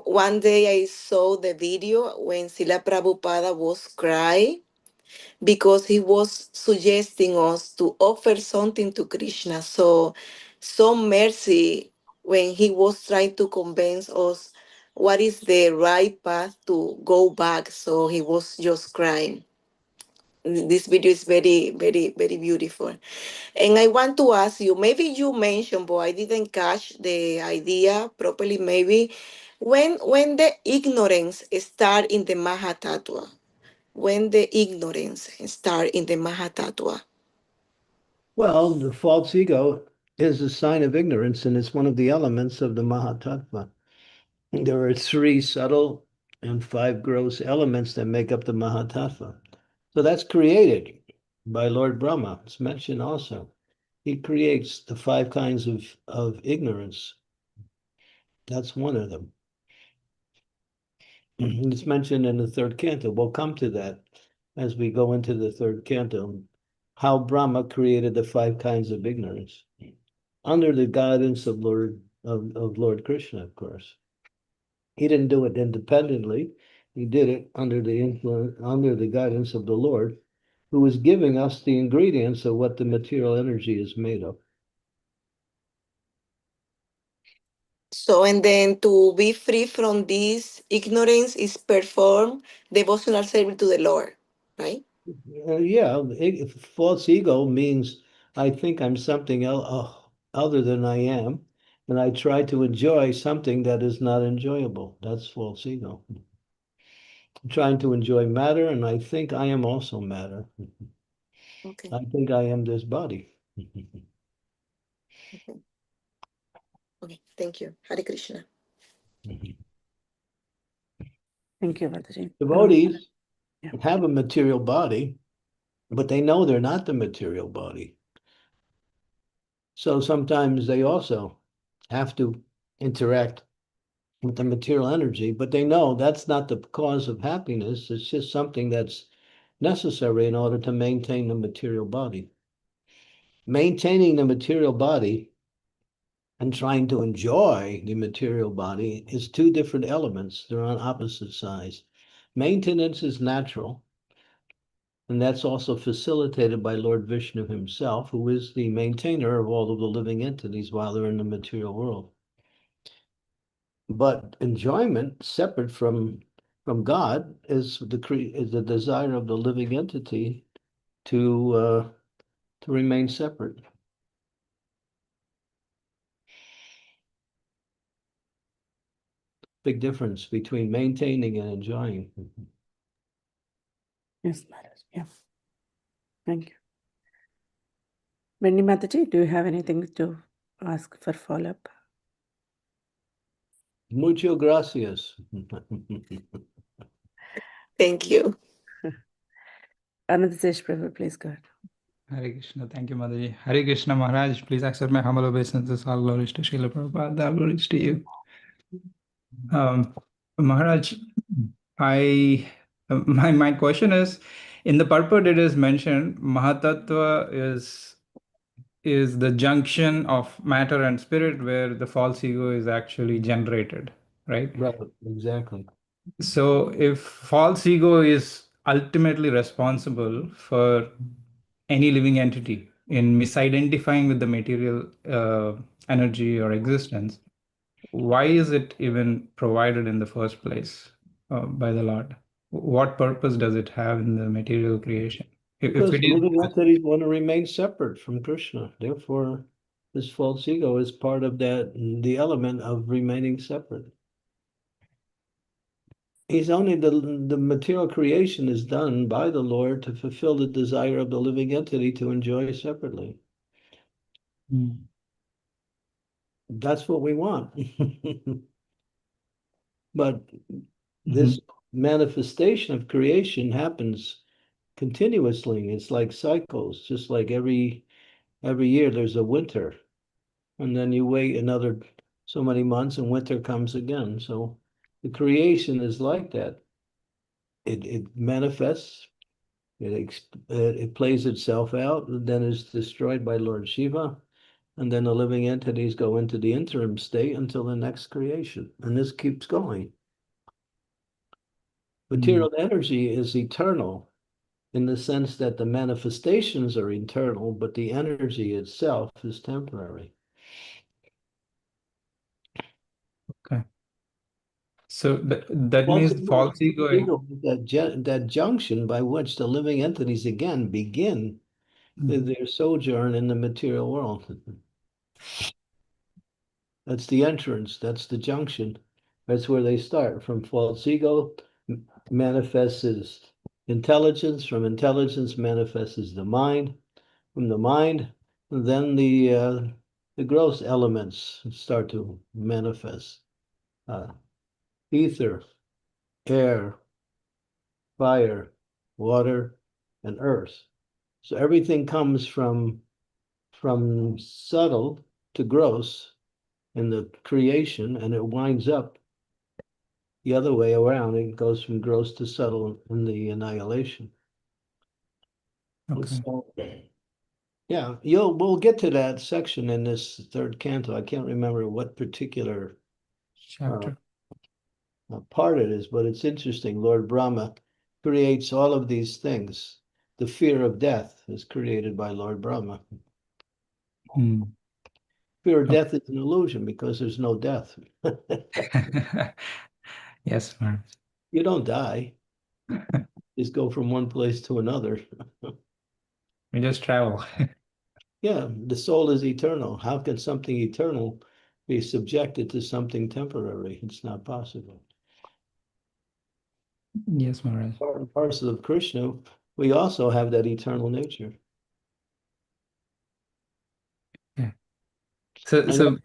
One day I saw the video when Srila Prabhupada was crying because he was suggesting us to offer something to Krishna. So, some mercy when he was trying to convince us what is the right path to go back. So he was just crying. This video is very, very, very beautiful. And I want to ask you, maybe you mentioned, but I didn't catch the idea properly. Maybe when the ignorance start in the Mahatattva, when the ignorance start in the Mahatattva? Well, the false ego is a sign of ignorance, and it's one of the elements of the Mahatattva. There are 3 subtle and 5 gross elements that make up the Mahatattva. So that's created by Lord Brahma. It's mentioned also. He creates the 5 kinds of ignorance. That's one of them. It's mentioned in the 3rd canto. We'll come to that as we go into the 3rd canto, how Brahma created the 5 kinds of ignorance under the guidance of Lord Krishna, of course. He didn't do it independently. He did it under the influence, under the guidance of the Lord, who is giving us the ingredients of what the material energy is made of. So, and then to be free from this ignorance is perform devotional service to the Lord, right? Yeah, false ego means I think I'm something other than I am, and I try to enjoy something that is not enjoyable. That's false ego. I'm trying to enjoy matter, and I think I am also matter. Okay. I think I am this body. Okay. Okay. Thank you. Hare Krishna. Thank you, Mataji. Devotees yeah. have a material body, but they know they're not the material body. So sometimes they also have to interact with the material energy, but they know that's not the cause of happiness. It's just something that's necessary in order to maintain the material body. Maintaining the material body and trying to enjoy the material body is 2 different elements. They're on opposite sides. Maintenance is natural, and that's also facilitated by Lord Vishnu himself, who is the maintainer of all of the living entities while they're in the material world. But enjoyment, separate from God, is the desire of the living entity to remain separate. Big difference between maintaining and enjoying. Yes, Maharaj. Yeah. Thank you. Vendi Mataji, do you have anything to ask for follow-up? Muchas gracias. Thank you. Anandasesh Prabhu, please go ahead. Hare Krishna. Thank you, Mataji. Hare Krishna, Maharaj. Please accept my humble obeisances. All glories to Srila Prabhupada. All glories to you. Maharaj, my question is, in the purport it is mentioned, Mahatattva is the junction of matter and spirit where the false ego is actually generated, right? Right, exactly. So if false ego is ultimately responsible for any living entity in misidentifying with the material energy or existence, why is it even provided in the first place by the Lord? What purpose does it have in the material creation? If Because it living is, entities want to remain separate from Krishna. Therefore, this false ego is part of that, the element of remaining separate. He's only the material creation is done by the Lord to fulfill the desire of the living entity to enjoy separately. That's what we want. But this manifestation of creation happens continuously. It's like cycles, just like every year there's a winter, and then you wait another so many months and winter comes again. So the creation is like that. It manifests, it plays itself out, and then is destroyed by Lord Shiva, and then the living entities go into the interim state until the next creation, and this keeps going. Material energy is eternal in the sense that the manifestations are eternal, but the energy itself is temporary. okay. So that means false ego. That junction by which the living entities again begin their sojourn in the material world. That's the entrance. That's the junction. That's where they start. From false ego manifests as intelligence. From intelligence manifests the mind. From the mind, then the gross elements start to manifest. Ether, air, fire, water, and earth. So everything comes from subtle to gross in the creation, and it winds up the other way around. It goes from gross to subtle in the annihilation. Okay. So, yeah, we'll get to that section in this third canto. I can't remember what particular Chapter. part it is, but it's interesting. Lord Brahma creates all of these things. The fear of death is created by Lord Brahma. Mm. Fear of death is an illusion because there's no death. Yes, Maharaj. You don't die. Just go from one place to another. We just travel. Yeah, the soul is eternal. How can something eternal be subjected to something temporary? It's not possible. Yes, Maharaj. Part and parcel of Krishna, we also have that eternal nature. Yeah. So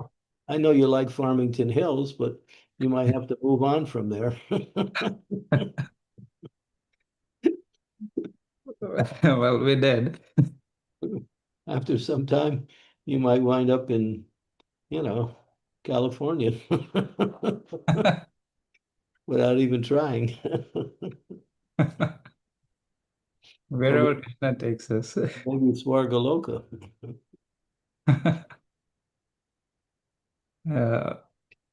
I know you like Farmington Hills, but you might have to move on from there. well, we did. After some time, you might wind up in, California without even trying. Wherever Krishna takes us. Maybe it's Wargaloka.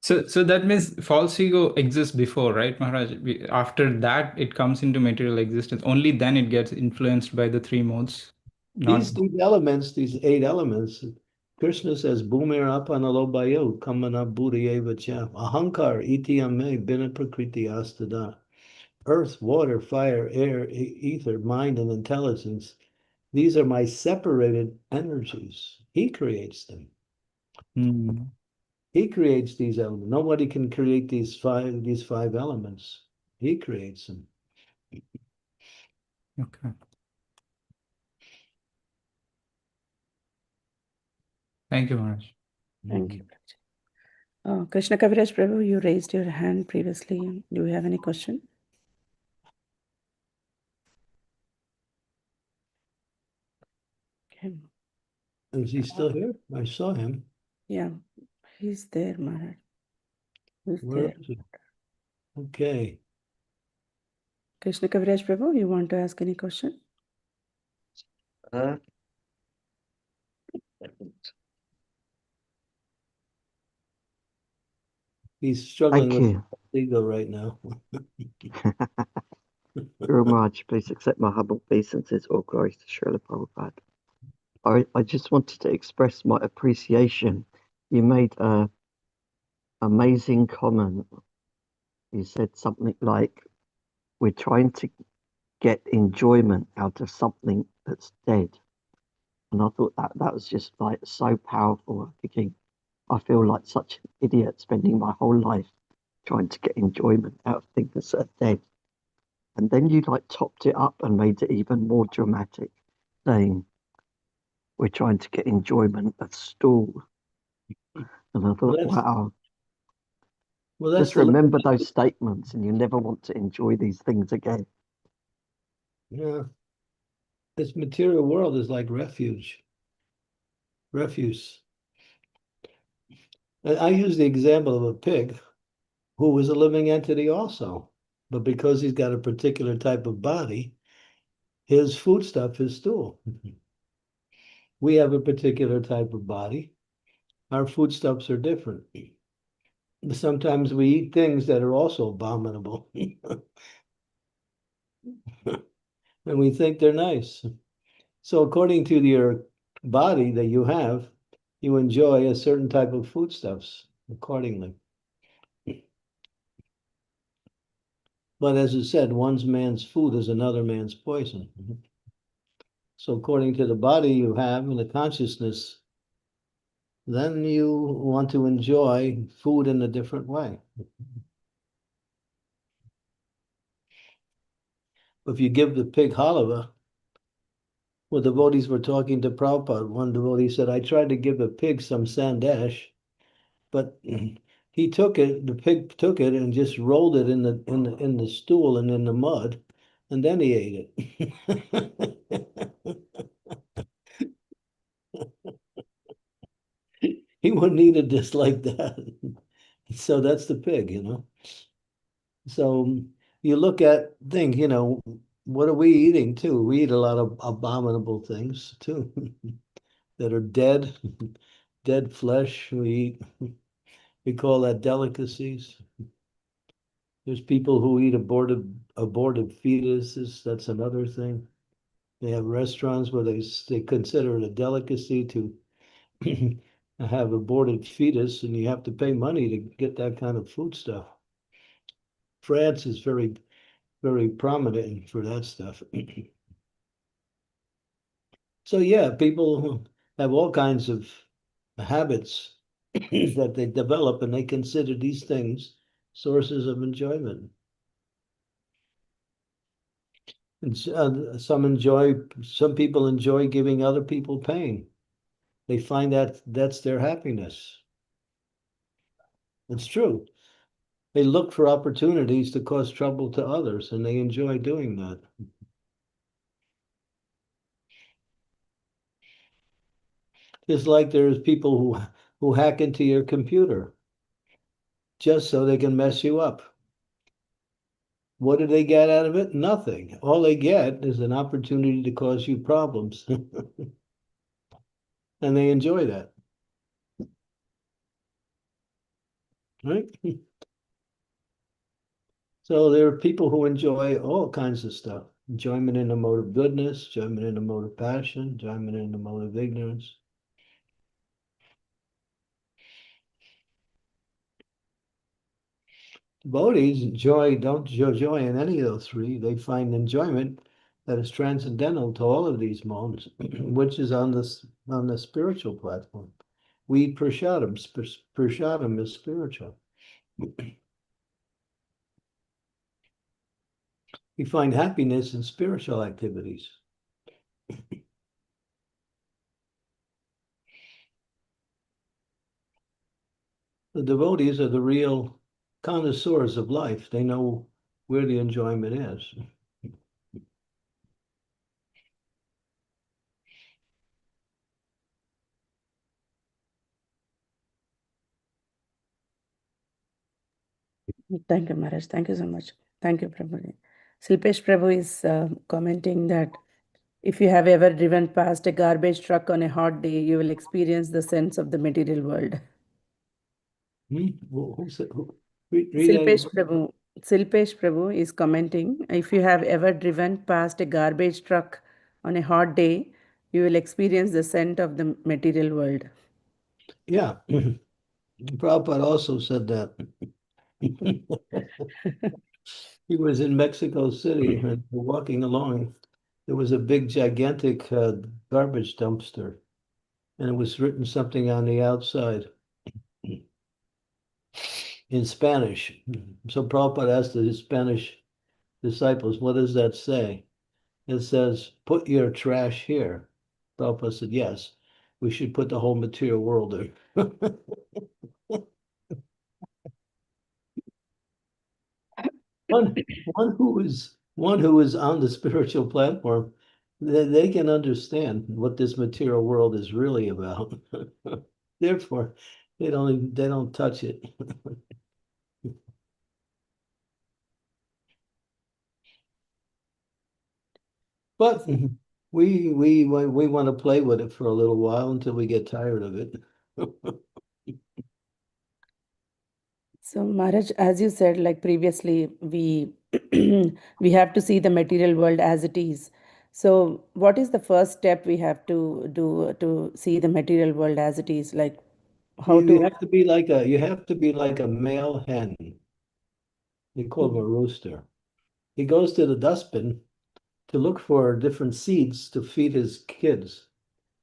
So that means false ego exists before, right, Maharaj? After that, it comes into material existence. Only then it gets influenced by the three modes. Not These elements, these 8 elements, Krishna says, Bhumir apanalobayo, kamana buddhiyeva cha, ahankar iti ame, bina prakriti astada. Earth, water, fire, air, ether, mind, and intelligence. These are my separated energies. He creates them. Mm. He creates these elements. Nobody can create these five elements. He creates them. Okay. Thank you, Maharaj. Thank you. Krishna Kaviraj Prabhu, you raised your hand previously. Do you have any question? Okay. Is he still here? I saw him. Yeah, he's there, Maharaj. Who's Where there? is he? Okay. Krishna Kaviraj Prabhu, you want to ask any question? He's struggling Thank with you ego right now. very much. Please accept my humble obeisances. All glories to Srila Prabhupada. I just wanted to express my appreciation. You made an amazing comment. You said something like, we're trying to get enjoyment out of something that's dead. And I thought that was just like so powerful. I'm thinking, I feel like such an idiot spending my whole life trying to get enjoyment out of things that are dead. And then you like topped it up and made it even more dramatic, saying, we're trying to get enjoyment of stool. And I thought, wow, That's just remember those statements and you never want to enjoy these things again. Yeah. This material world is like refuse. I use the example of a pig who was a living entity also. But because he's got a particular type of body, his foodstuff is stool. We have a particular type of body. Our foodstuffs are different. Sometimes we eat things that are also abominable. And we think they're nice. So according to your body that you have, you enjoy a certain type of foodstuffs accordingly. But as I said, one man's food is another man's poison. So according to the body you have and the consciousness, then you want to enjoy food in a different way. If you give the pig halava, well, devotees were talking to Prabhupada. One devotee said, I tried to give a pig some sandash, but he took it, the pig took it and just rolled it in the stool and in the mud, and then he ate it. He wouldn't eat it just like that. So that's the pig, you know. So you look at things, you know, what are we eating too? We eat a lot of abominable things too that are dead, dead flesh. We call that delicacies. There's people who eat aborted fetuses. That's another thing. They have restaurants where they consider it a delicacy to have aborted fetus, and you have to pay money to get that kind of food stuff. France is very, very prominent for that stuff. So yeah, people have all kinds of habits that they develop, and they consider these things sources of enjoyment. And some people enjoy giving other people pain. They find that that's their happiness. It's true. They look for opportunities to cause trouble to others, and they enjoy doing that. Just like there's people who hack into your computer just so they can mess you up. What do they get out of it? Nothing. All they get is an opportunity to cause you problems. And they enjoy that. Right? So there are people who enjoy all kinds of stuff. Enjoyment in the mode of goodness, enjoyment in the mode of passion, enjoyment in the mode of ignorance. Devotees don't enjoy joy in any of those three. They find enjoyment that is transcendental to all of these modes, which is on the spiritual platform. We eat prasadam. Prasadam is spiritual. We find happiness in spiritual activities. The devotees are the real connoisseurs of life. They know where the enjoyment is. Thank you, Maharaj. Thank you so much. Thank you, Prabhu. Silpesh Prabhu is commenting that if you have ever driven past a garbage truck on a hot day, you will experience the sense of the material world. Who said, read that Silpesh again. Prabhu, Silpesh Prabhu is commenting, if you have ever driven past a garbage truck on a hot day, you will experience the scent of the material world. Yeah. Prabhupada also said that. He was in Mexico City and walking along. There was a big, gigantic garbage dumpster, and it was written something on the outside in Spanish. So Prabhupada asked the Spanish disciples, what does that say? It says, put your trash here. Prabhupada said, yes, we should put the whole material world there. one who is on the spiritual platform, they can understand what this material world is really about. Therefore, they don't touch it. But we want to play with it for a little while until we get tired of it. So, Maharaj, as you said, like previously, we we have to see the material world as it is. So, what is the first step we have to do to see the material world as it is? Like how You to. have to be like a male hen. They call him a rooster. He goes to the dustbin to look for different seeds to feed his kids.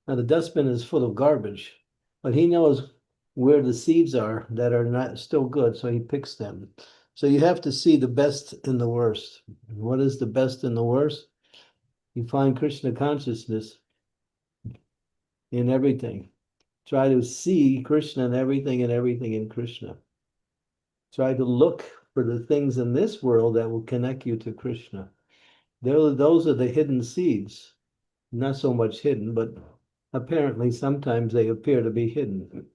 Now the dustbin is full of garbage, but he knows where the seeds are that are not still good, so he picks them. So you have to see the best in the worst. And what is the best in the worst? You find Krishna consciousness in everything. Try to see Krishna in everything and everything in Krishna. Try to look for the things in this world that will connect you to Krishna. Those are the hidden seeds. Not so much hidden, but apparently sometimes they appear to be hidden.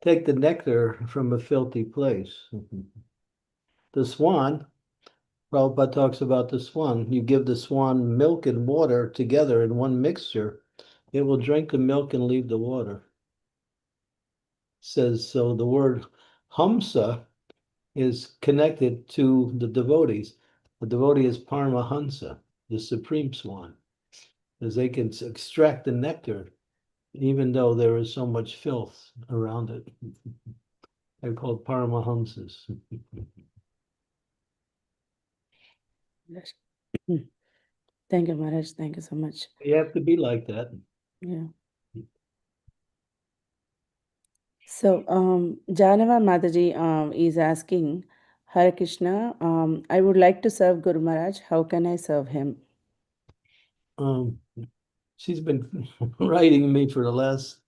Take the nectar from a filthy place. The swan, Prabhupada talks about the swan. You give the swan milk and water together in one mixture, it will drink the milk and leave the water. Says so the word Hamsa is connected to the devotees. The devotee is Paramahansa, the supreme swan, as they can extract the nectar, even though there is so much filth around it. They're called Paramahansas. Yes. Thank you, Maharaj. Thank you so much. You have to be like that. Yeah. So, Janava Mataji is asking, Hare Krishna, I would like to serve Guru Maharaj. How can I serve him? She's been writing me for the last,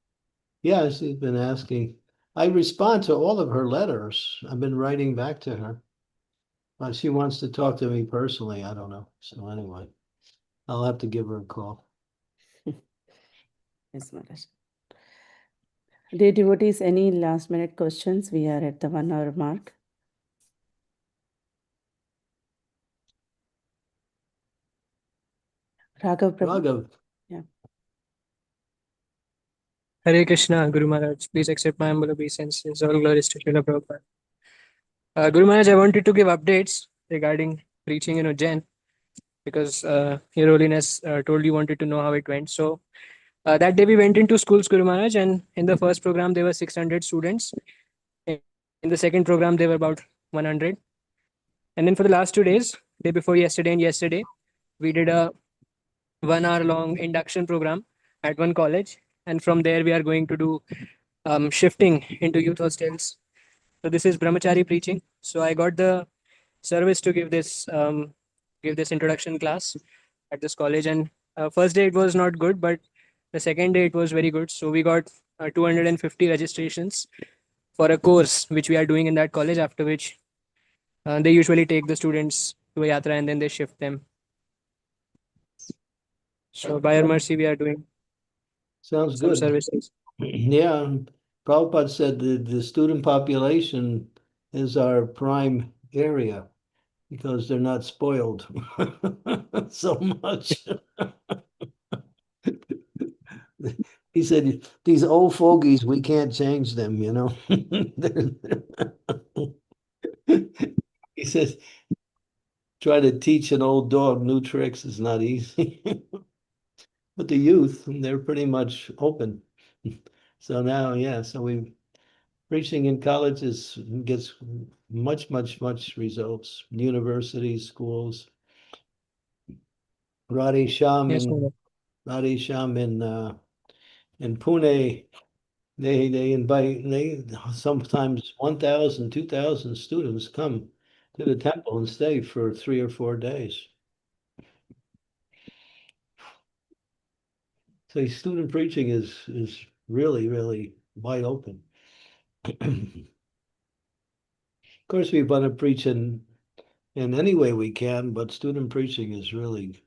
she's been asking. I respond to all of her letters. I've been writing back to her. But she wants to talk to me personally. I don't know. So anyway, I'll have to give her a call. Yes, Maharaj. Dear devotees, any last minute questions? We are at the 1 hour mark. Raghav Prabhu. Raghav, Yeah. Hare Krishna, Guru Maharaj. Please accept my humble obeisances. All glories to Srila Prabhupada. Guru Maharaj, I wanted to give updates regarding preaching in Ujjain because Your Holiness told you wanted to know how it went. So that day we went into schools, Guru Maharaj, and in the first program there were 600 students. In the second program there were about 100. And then for the last 2 days, day before yesterday and yesterday, we did a 1 hour long induction program at one college. And from there we are going to do shifting into youth hostels. So this is brahmachari preaching. So I got the service to give this introduction class at this college. And first day it was not good, but the second day it was very good. So we got 250 registrations for a course which we are doing in that college. After which they usually take the students to a yatra and then they shift them. So by your mercy, we are doing sounds some good. services. Yeah, Prabhupada said the student population is our prime area because they're not spoiled so much. He said, these old fogies, we can't change them, you know. He says, try to teach an old dog new tricks is not easy. But the youth, they're pretty much open. So now, so we preaching in colleges gets much results. Universities, schools. Radhe Sham Yes, in Madam. Radhe Sham in Pune, they invite sometimes 1,000, 2,000 students come to the temple and stay for 3 or 4 days. So student preaching is really wide open. Of course, we want to preach in any way we can, but student preaching is really,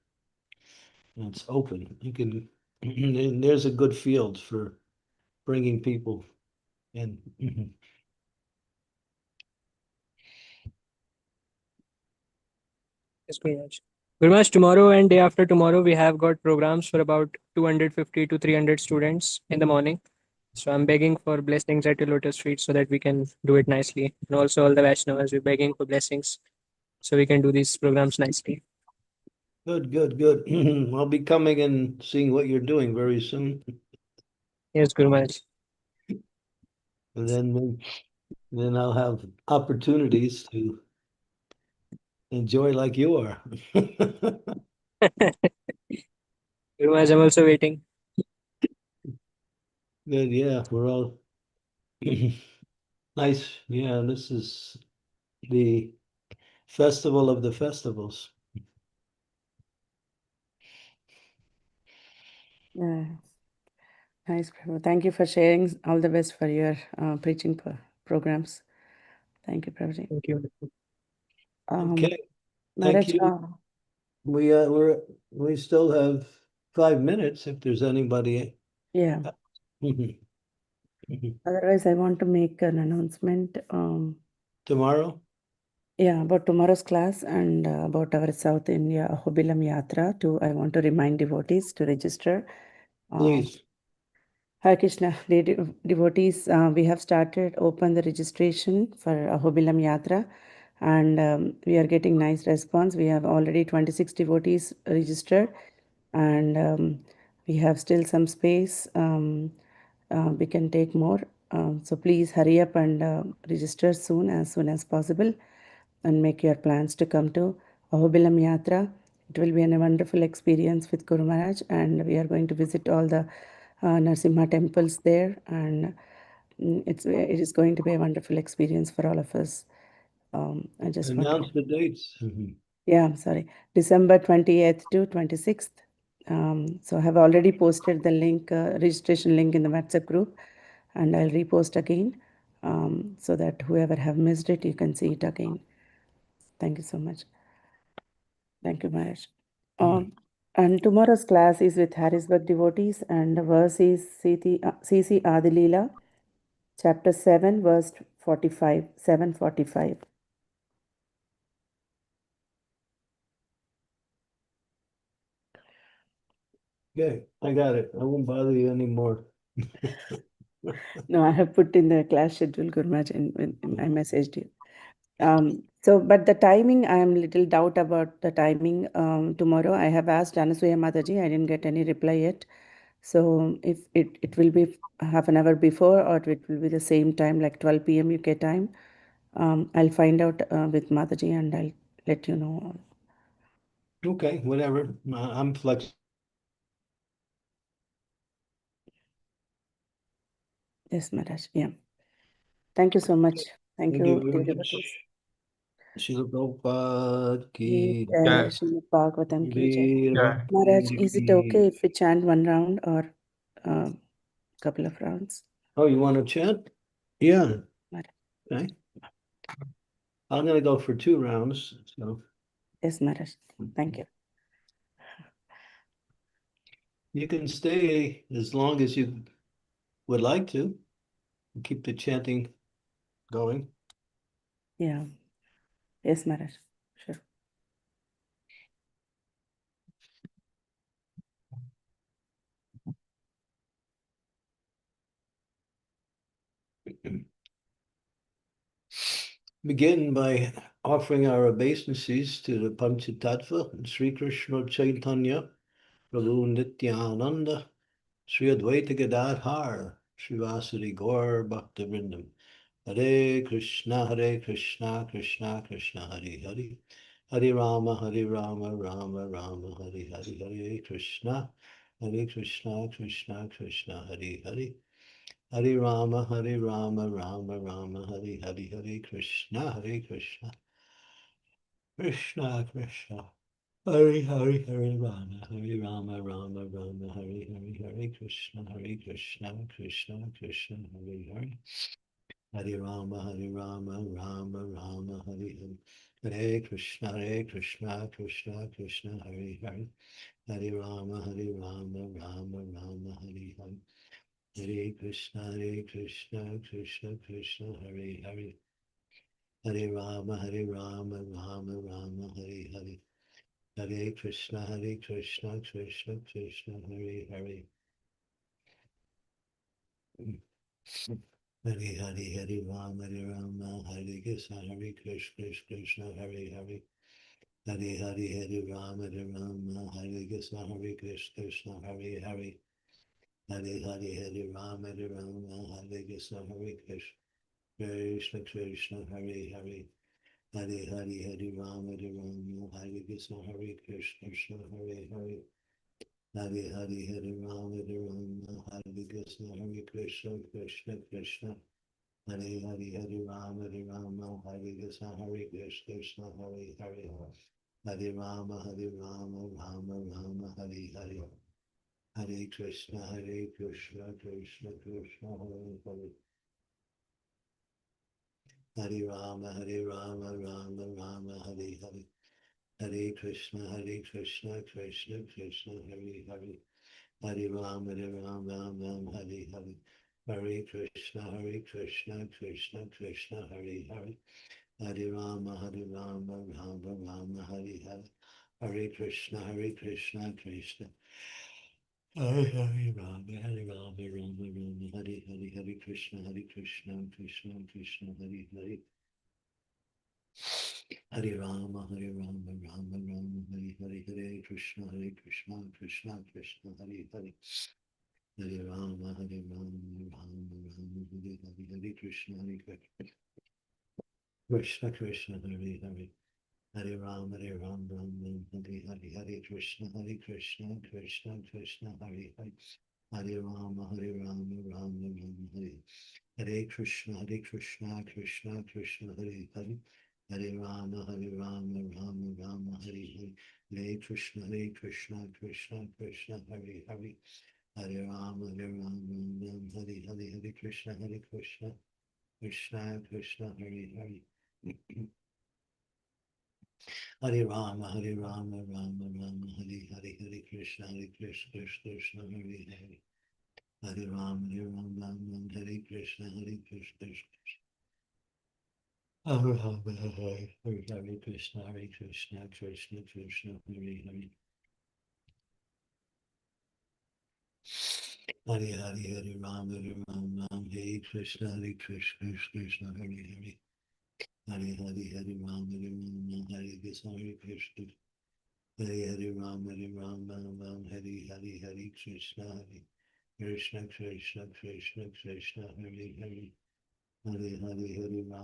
it's open. You can, and there's a good field for bringing people in. Yes, Guru Maharaj. Guru Maharaj, tomorrow and day after tomorrow, we have got programs for about 250 to 300 students in the morning. So I'm begging for blessings at your lotus feet so that we can do it nicely. And also all the Vaishnavas, we're begging for blessings so we can do these programs nicely. Good. I'll be coming and seeing what you're doing very soon. Yes, Guru Maharaj. And then I'll have opportunities to enjoy like you are. Guru Maharaj, I'm also waiting. Good, yeah, we're all Nice. Yeah, this is the festival of the festivals. Yeah. Nice, Prabhu. Thank you for sharing. All the best for your preaching programs. Thank you, Prabhuji. Thank you. Okay, thank Maharaj, you. We still have 5 minutes if there's anybody. yeah. Mhm. Mhm. Otherwise, I want to make an announcement. Tomorrow? Yeah, about tomorrow's class and about our South India Ahobilam Yatra too. I want to remind devotees to register. Please. Hare Krishna, devotees, we have started open the registration for Ahobilam Yatra, and we are getting nice response. We have already 26 devotees registered, and we have still some space. We can take more. So please hurry up and register as soon as possible, and make your plans to come to Ahobilam Yatra. It will be a wonderful experience with Guru Maharaj, and we are going to visit all the Narsimha temples there, and it is going to be a wonderful experience for all of us. I just want to, Announce the dates. Mhm. yeah, I'm sorry, December 28th to 26th. So I have already posted the link, registration link in the WhatsApp group, and I'll repost again, so that whoever have missed it, you can see it again. Thank you so much. Thank you, Mahesh. And tomorrow's class is with Harrisburg devotees, and the verse is CC Adilila, chapter 7, verse 45, 745. Okay, I got it. I won't bother you anymore. No, I have put in the class schedule, Gurmaj, and I messaged you. But the timing, I am little doubt about the timing. Tomorrow, I have asked Anasuya Mataji. I didn't get any reply yet. So if it will be half an hour before, or it will be the same time, like 12 p.m. UK time, I'll find out with Mataji, and I'll let you know. Okay, whatever. I'm flexible. Yes, Maharaj. Yeah. Thank you so much. Thank Thank you you, very dear much. devotees. Srila Prabhupada Ki ki jai, Srimad Bhagavatam ki jai. Veer Yeah. Maharaj, Bhakti is it ki. okay if we chant one round or a couple of rounds? Oh, you want to chant? Yeah. Maharaj. Okay. I'm gonna go for 2 rounds. So Yes, Maharaj. Thank you. you can stay as long as you would like to. Keep the chanting going. Yeah. Yes, Maharaj. Sure. Begin by offering our obeisances to the Panchatattva, Sri Krishna Chaitanya, Prabhu Nityananda, Sri Advaita Gadadhar, Sri Vasudi Gaur Bhaktivinoda. Hare Krishna, Krishna Krishna, Hare Hare. Hare Rama, Rama Rama, Hare Hare. Hare Krishna, Krishna Krishna, Hare Hare. Hare Rama, Rama Rama, Hare Hare. Hare Krishna, Krishna Krishna. Hare Hare, Hare Rama, Rama Rama, Hare Hare. Hare Krishna, Krishna Krishna, Hare Hare. Hare Rama, Rama Rama, Hare Hare. Hare Krishna, Krishna Krishna, Hare Hare. Hare Rama, Rama Rama, Hare Hare. Hare Krishna, Krishna Krishna, Hare Hare. Hare Rama, Rama Rama, Hare Hare. Hare Krishna, Krishna Krishna, Hare Hare. Hare Hare, Hare Rama, Hare Krishna, Krishna, Hare Hare. Hare Hare, Hare Rama, Hare Krishna, Krishna, Hare Hare. Hare Hare, Hare Rama, Hare Krishna, Krishna, Krishna, Hare Hare. Hare Hare, Hare Rama, Hare Krishna, Krishna, Hare Hare. Hare Hare, Hare Rama, Hare Krishna, Krishna, Krishna. Hare Hare Hare Rama Hare Krishna Krishna Hare Hare Hare Rama Rama Rama Hare Hare Hare Krishna Krishna Krishna Hare Hare Hare Rama Rama Rama Hare Hare Hare Krishna Krishna Krishna Hare Hare Hare Rama Rama Hare Hare Hare Krishna Krishna Krishna Hare Hare Hare Rama Rama Rama Hare Hare Hare Krishna Krishna Hare Hare Rama Rama Hare Hare Hare Krishna Krishna Krishna Hare Hare Hare Rama Rama Hare Hare Hare Krishna Krishna Krishna Hare Hare Hare Rama Rama Hare Hare Krishna Krishna Hare Hare Hare Rama Rama Hare Hare Krishna Krishna Krishna Hare Hare Hare Rama Rama Hare Hare Krishna Krishna Krishna Hare Hare Hare Rama Rama Hare Hare Hare Krishna Krishna Krishna Hare Hare Hare Rama Hare Hare Krishna Krishna Hare Hare Hare Rama Rama Hare Hare Hare Krishna Krishna Hare Hare Hare Rama Hare Krishna Krishna Hare Hare Krishna Krishna Hare Hare Hare Hare Rama Hare Krishna Krishna Hare Hare Hare Hare Rama Hare Krishna Hare Hare Rama Hare Hare Krishna Krishna Krishna Hare Hare Hare Hare Rama Hare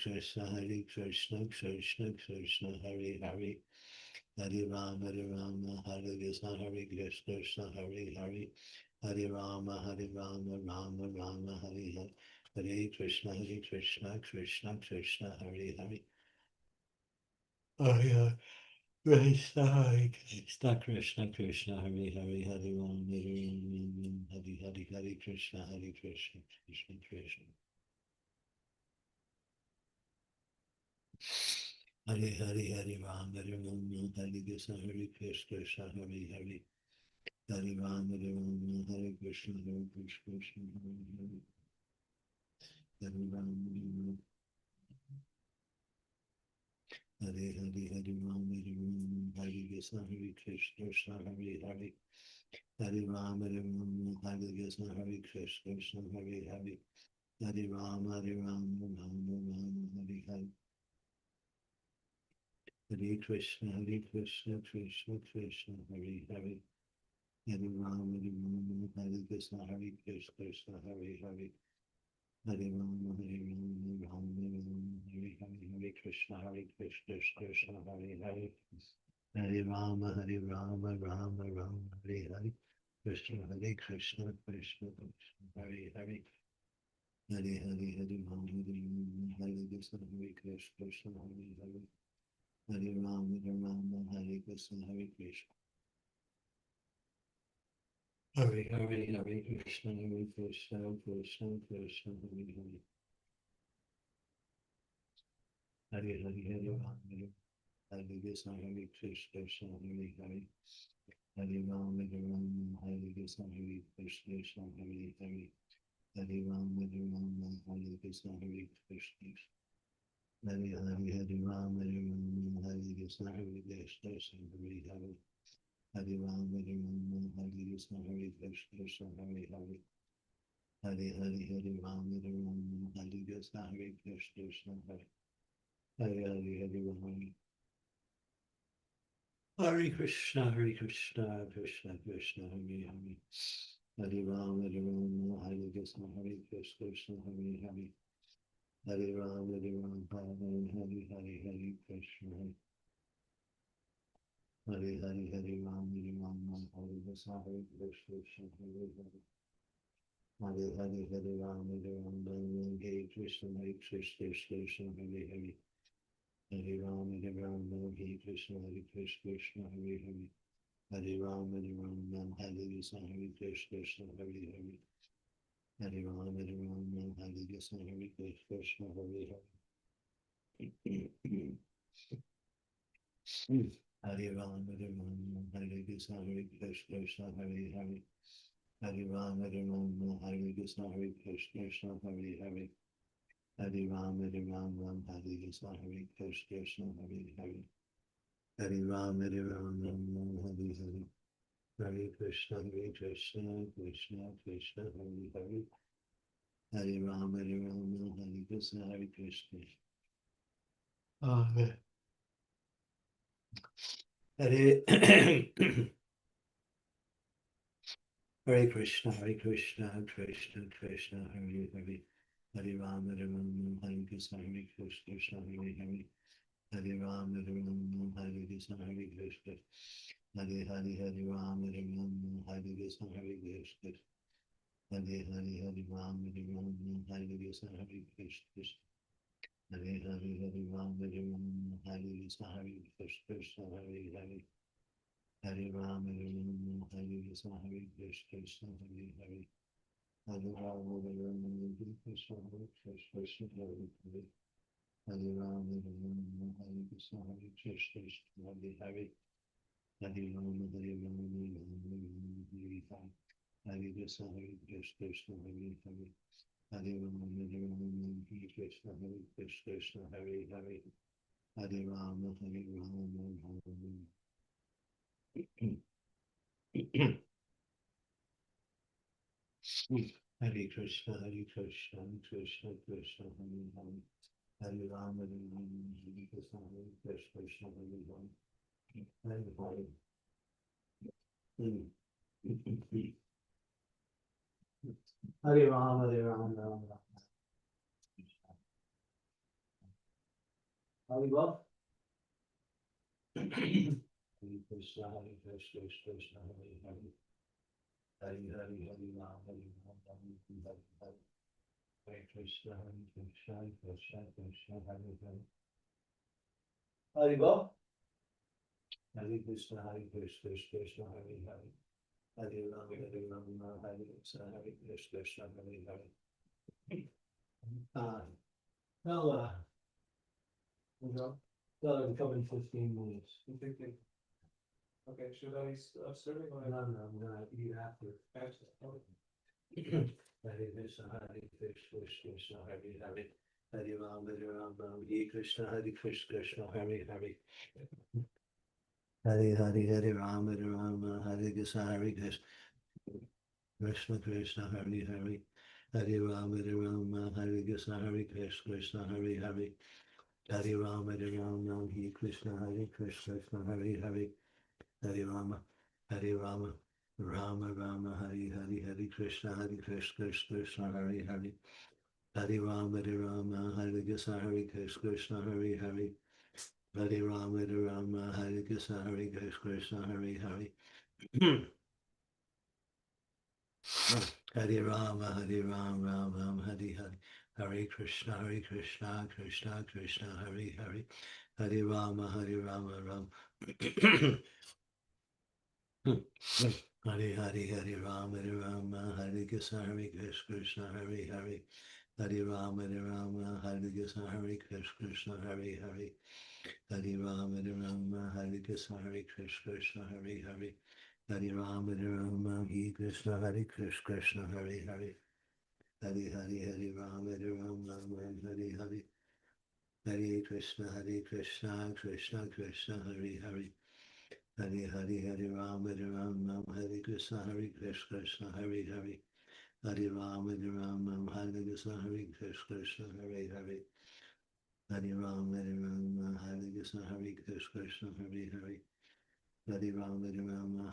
Hare Hare Krishna Krishna Hare Hare Hare Rama Hare Krishna Hare Hare Hare Rama Rama Hare Hare Hare Krishna Krishna Hare Hare Hare Krishna Krishna Hare Hare Hare Rama Hare Hare Krishna Krishna Hare Hare Rama Hare Krishna Krishna Hare Hare Hare Rama Hare Krishna Krishna Hare Hare Rama Hare Hare Rama Hare Krishna Krishna Hare Hare Hare Rama Hare Krishna Krishna Hare Hare Hare Rama Rama Hare Hare Hare Krishna Krishna Hare Hare Hare Rama Hare Krishna Krishna Hare Hare Hare Rama Hare Hare Krishna Krishna Hare Hare Hare Rama Rama Hare Hare Krishna Krishna Hare Hare Hare Hare Rama Hare Krishna Krishna Hare Hare Hare Rama Hare Krishna Krishna Hare Hare Krishna Krishna Hare Hare Hare Hare Rama Hare Krishna Krishna Hare Hare Hare Rama Hare Krishna Krishna Hare Hare Hare Rama Hare Krishna Krishna Hare Hare Rama Hare Krishna Krishna Hare Hare Hare Rama Hare Krishna Krishna Hare Hare Hare Hare Rama Hare Krishna Krishna Hare Hare Rama Hare Krishna Krishna Krishna Hare Hare Hare Rama Hare Krishna Krishna Hare Hare Hare Rama Hare Hare Krishna Hare Hare Rama Hare Krishna Krishna Hare Hare Hare Hare Hare Ram Hare Krishna Krishna Krishna Hare Hare Hare Ram Hare Krishna Krishna Hare Hare Hare Ram Hare Krishna Krishna Hare Hare Hare Ram Hare Krishna Krishna Hare Hare Hare Ram Krishna Krishna Hare Hare Hare Ram Krishna Krishna Hare Hare Hare Ram Krishna Krishna Hare Hare Hare Ram Hare Hare Hare Krishna Krishna Krishna Hare Hare Hare Ram Hare Krishna Krishna. Amen. Hare Hare Krishna Krishna Krishna Hare Hare Hare Ram Hare Krishna Krishna Hare Hare Hare Ram Hare Krishna Krishna Hare Hare Hare Ram Hare Krishna Krishna Hare Hare Hare Ram Hare Krishna Krishna Hare Hare Hare Ram Hare Krishna Krishna Hare Hare Hare Ram Hare Krishna Krishna Hare Hare Hare Ram Hare Krishna Krishna Hare Hare Hare Ram Hare Krishna Krishna Hare Hare Hare Ram Hare Hare Krishna Krishna Hare Hare Hare Ram Hare Krishna Krishna Hare Hare Hare Ram Hare Hare Krishna Krishna Krishna Hare Hare Hare Ram Hare Krishna Krishna Hare Hare Hare Ram Hare Ram Hare Ram Hare Krishna Krishna Hare Hare Hare Hare Hare Ram Hare Krishna Krishna Hare Hare Hare Ram Hare Krishna Krishna Hare Hare Hare Ram Hare Krishna Hare Hare. Well, it'll come in 15 minutes. Okay, should I start serving or? No, I'm gonna eat after. Hare Krishna Krishna Hare Hare Hare Ram Hare Krishna Krishna Hare Hare Hare Hare Ram Hare Krishna Krishna Krishna Hare Hare Hare Ram Hare Krishna Krishna Hare Hare Hare Ram Hare Krishna Krishna Hare Hare Hare Rama Rama Hare Krishna Krishna Hare Hare Hare Rama Hare Krishna Krishna Hare Hare Hare Rama Hare Krishna Krishna Hare Hare Hare Rama Ram Hare Hare Hare Krishna Krishna Krishna Hare Hare Hare Rama Ram Hare Rama Hare Krishna Krishna Hare Hare Hare Rama Hare Krishna Krishna Hare Hare Hare Rama Hare Krishna Krishna Hare Hare Hare Rama Krishna Krishna Hare Hare Hare Rama Hare Hare Hare Krishna Krishna Krishna Hare Hare Hare Rama Hare Krishna Krishna Hare Hare Hare Rama Hare Krishna Krishna Hare Hare Hare Rama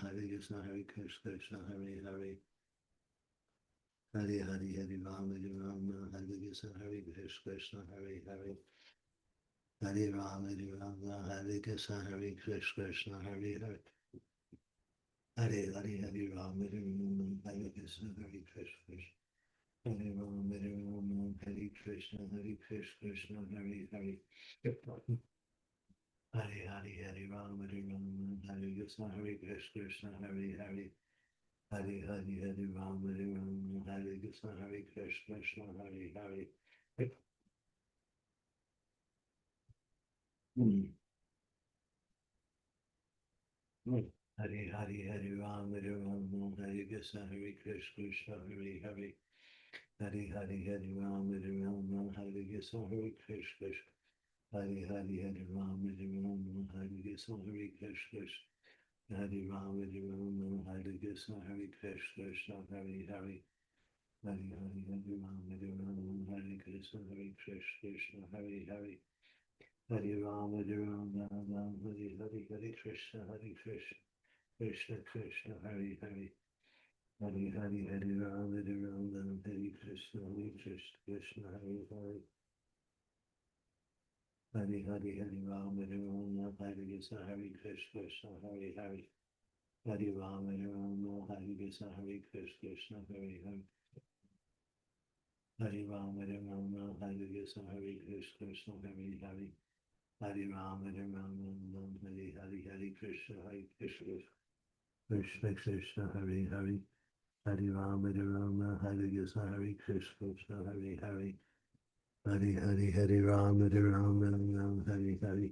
Hare Krishna Krishna Hare Hare Hare Rama Hare Krishna Krishna Hare Hare Hare Rama Hare Krishna Krishna Hare Hare Hare Rama Hare Krishna Krishna Hare Hare Hare Rama Hare Krishna Krishna Hare Ram, Hare Krishna, Krishna, Hare Hare. Hare Hare, Hare Ram, Hare Krishna, Krishna, Hare Hare. Hare Hare, Hare Ram, Hare Krishna, Krishna, Hare Hare. Hare Hare, Hare Ram, Hare Krishna, Krishna, Hare Hare. Hare Hare, Hare Ram, Hare Krishna, Krishna. Hare Hare, Hare Ram, Hare Krishna, Krishna. Hare Ram, Hare Krishna, Krishna, Hare Hare. Hare Hare, Hare Ram, Hare Krishna, Krishna, Hare Hare. Hare Ram, Hare Hare Krishna, Krishna, Krishna Krishna, Hare Hare. Hare Hare, Hare Ram, Hare Krishna, Krishna, Hare Hare. Hare Hare, Hare Ram, Hare Krishna, Krishna, Hare Hare. Hare Ram, Hare Krishna, Krishna, Hare Hare. Hare Ram, Hare Krishna, Krishna, Hare Hare. Hare Ram, Hare Hare Krishna, Krishna, Krishna, Hare Hare. Hare Ram, Hare Krishna, Krishna, Hare Hare. Hare Hare, Hare Ram, Hare Hare.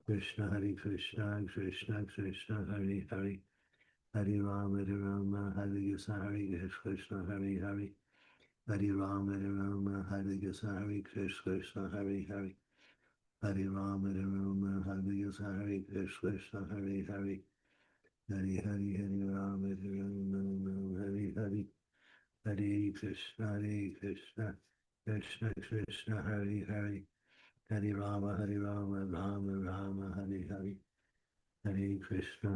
Krishna, Hare Krishna, Krishna, Krishna, Hare Hare. Hare Ram, Hare Krishna, Krishna, Hare Hare. Hare Ram, Hare Krishna, Krishna, Hare Hare. Hare Ram, Hare Krishna, Krishna, Hare Hare. Hare Hare, Hare Ram, Hare Hare. Hare Krishna, Krishna Krishna, Hare Hare. Hare Rama, Rama Rama, Hare Hare. Hare Krishna,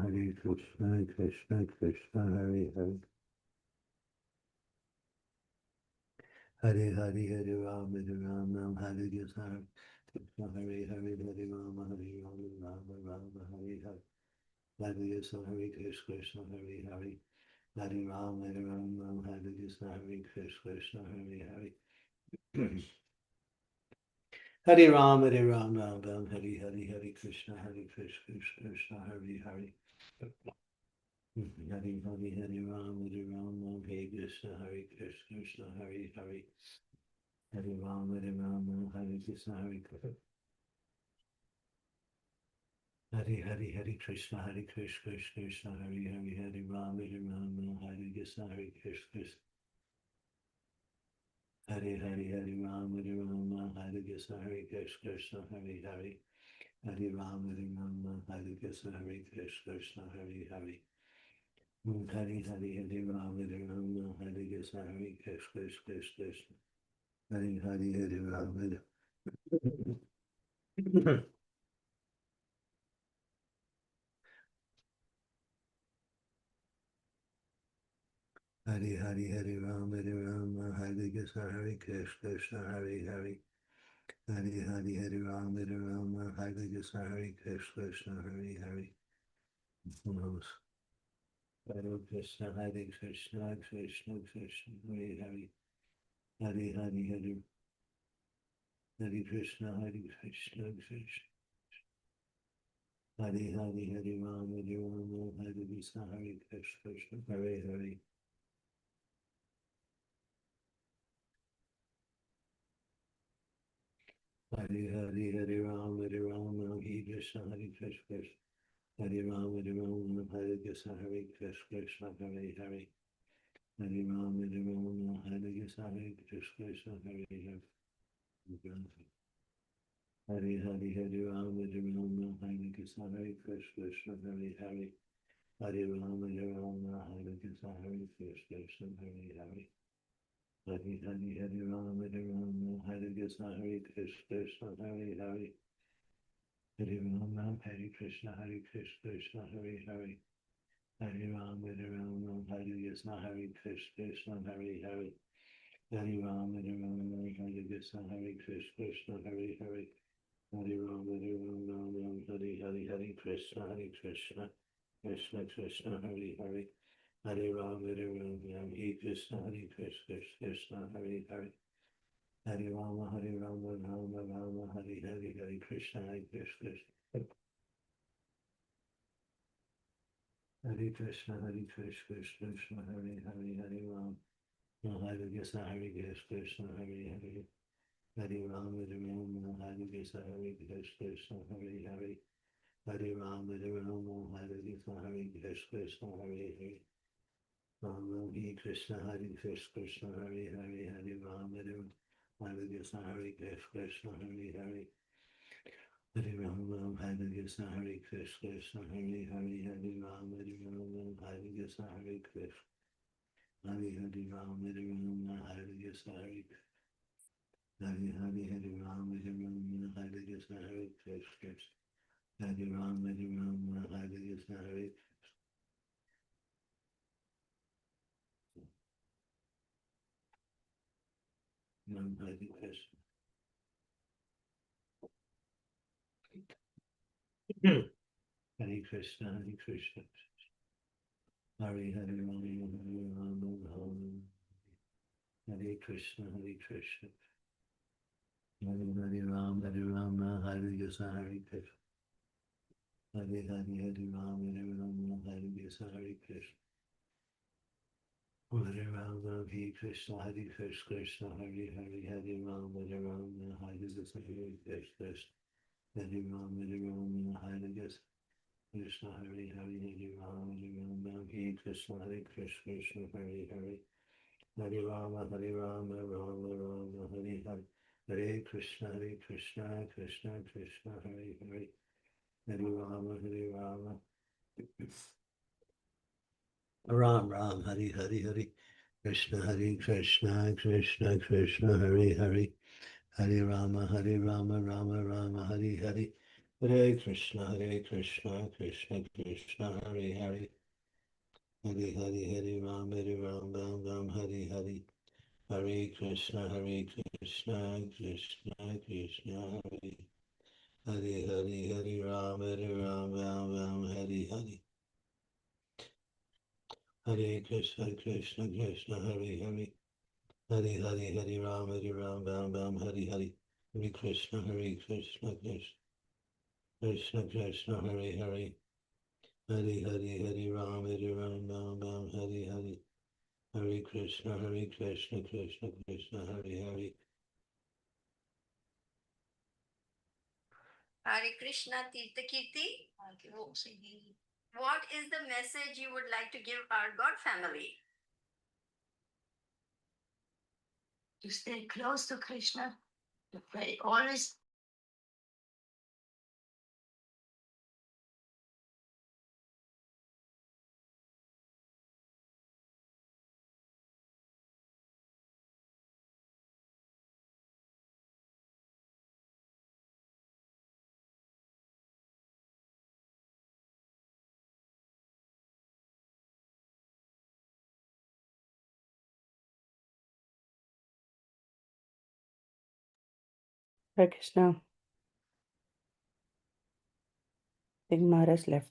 Krishna Krishna, Hare Hare. Hare Hare, Hare Ram, Hare Krishna, Krishna, Hare Hare. Hare Rama, Rama Rama, Hare Hare. Hare Krishna, Krishna, Hare Hare. Hare Rama, Hare Krishna, Krishna, Hare Hare. Hare Ram, Hare Ram, Hare Hare. Hare Krishna, Krishna, Hare Hare. Hare Hare, Hare Ram, Hare Krishna, Krishna, Hare Hare. Hare Ram, Hare Krishna, Hare Hare, Hare Krishna, Krishna, Hare Hare. Hare Ram, Hare Hare Krishna, Krishna. Hare Hare, Hare Ram, Hare Krishna, Krishna, Hare Hare. Hare Ram, Hare Hare Krishna, Krishna, Hare Hare. Hare Hare, Hare Ram, Hare Krishna, Krishna. Hare Hare, Hare Ram, Hare. Hare Hare, Hare Ram, Hare Krishna, Krishna, Hare Hare. Hare Hare, Hare Ram, Hare Krishna, Krishna, Hare Hare. Who knows? Hare Krishna, Krishna, Krishna, Hare Hare. Hare Hare, Hare Krishna, Krishna, Krishna. Hare Hare, Hare Ram, Hare Krishna, Krishna, Hare Hare. Hare Hare, Hare Ram, Hare Krishna, Krishna. Hare Ram, Hare Krishna, Krishna, Hare Hare. Hare Ram, Hare Krishna, Krishna, Hare Hare. Hare Hare, Hare Ram, Hare Krishna, Krishna, Hare Hare. Hare Ram, Hare Krishna, Krishna, Hare Hare. Hare Hare, Hare Ram, Hare Krishna, Krishna, Hare Hare. Hare Ram, Hare Krishna, Krishna, Hare Hare. Hare Ram, Hare Krishna, Krishna, Hare Hare. Hare Ram, Hare Krishna, Krishna, Hare Hare. Hare Ram, Hare Hare, Hare Krishna, Krishna, Krishna, Hare Hare. Hare Ram, Hare Krishna, Krishna, Hare Hare. Hare Rama, Rama Rama, Hare Hare, Hare Krishna, Krishna. Hare Krishna, Krishna, Hare Hare, Hare Ram. Hare Krishna, Krishna, Hare Hare. Hare Ram, Hare Krishna, Krishna, Hare Hare. Hare Ram, Hare Krishna, Krishna, Hare Hare. Ram Hare Krishna, Krishna, Hare Hare, Hare Ram, Hare Krishna, Krishna, Hare Hare. Hare Ram, Hare Krishna, Krishna, Hare Hare, Hare Ram, Hare Krishna, Krishna. Hare Hare Ram, Hare Krishna, Hare Hare, Hare Ram, Hare Krishna, Krishna. Hare Ram, Hare Krishna, Hare. Ram Hare Krishna. Hare Krishna, Krishna. Hare Hare Ram, Hare Krishna, Krishna. Hare Hare Ram, Hare Krishna, Krishna. Hare Hare Ram, Hare Krishna, Krishna. Hare Ram, Hare Krishna, Krishna, Hare Hare, Hare Ram, Hare Krishna, Krishna. Hare Ram, Hare Krishna. Krishna Hare Hare, Hare Ram, Hare Krishna, Krishna, Hare Hare. Hare Rama, Rama Rama, Hare Hare. Hare Krishna, Krishna, Krishna, Hare Hare. Hare Rama, Rama. Ram, Hare Hare, Hare Krishna, Krishna, Krishna, Hare Hare. Hare Rama, Rama Rama, Hare Hare. Hare Krishna, Krishna, Krishna, Hare Hare. Hare Hare, Hare Ram, Ram, Hare Hare. Hare Krishna, Krishna, Krishna, Hare. Hare Hare, Hare Ram, Ram, Hare Hare. Hare Krishna, Krishna, Hare Hare. Hare Hare, Hare Ram, Ram, Hare Hare. Hare Krishna, Krishna, Krishna, Hare Hare. Hare Hare, Hare Ram, Ram, Hare Hare. Hare Krishna, Krishna, Hare Hare. Hare Krishna Tirthakirti. What is the message you would like to give our God family? To stay close to Krishna, to pray always. Hare Krishna. I think Maharaj left.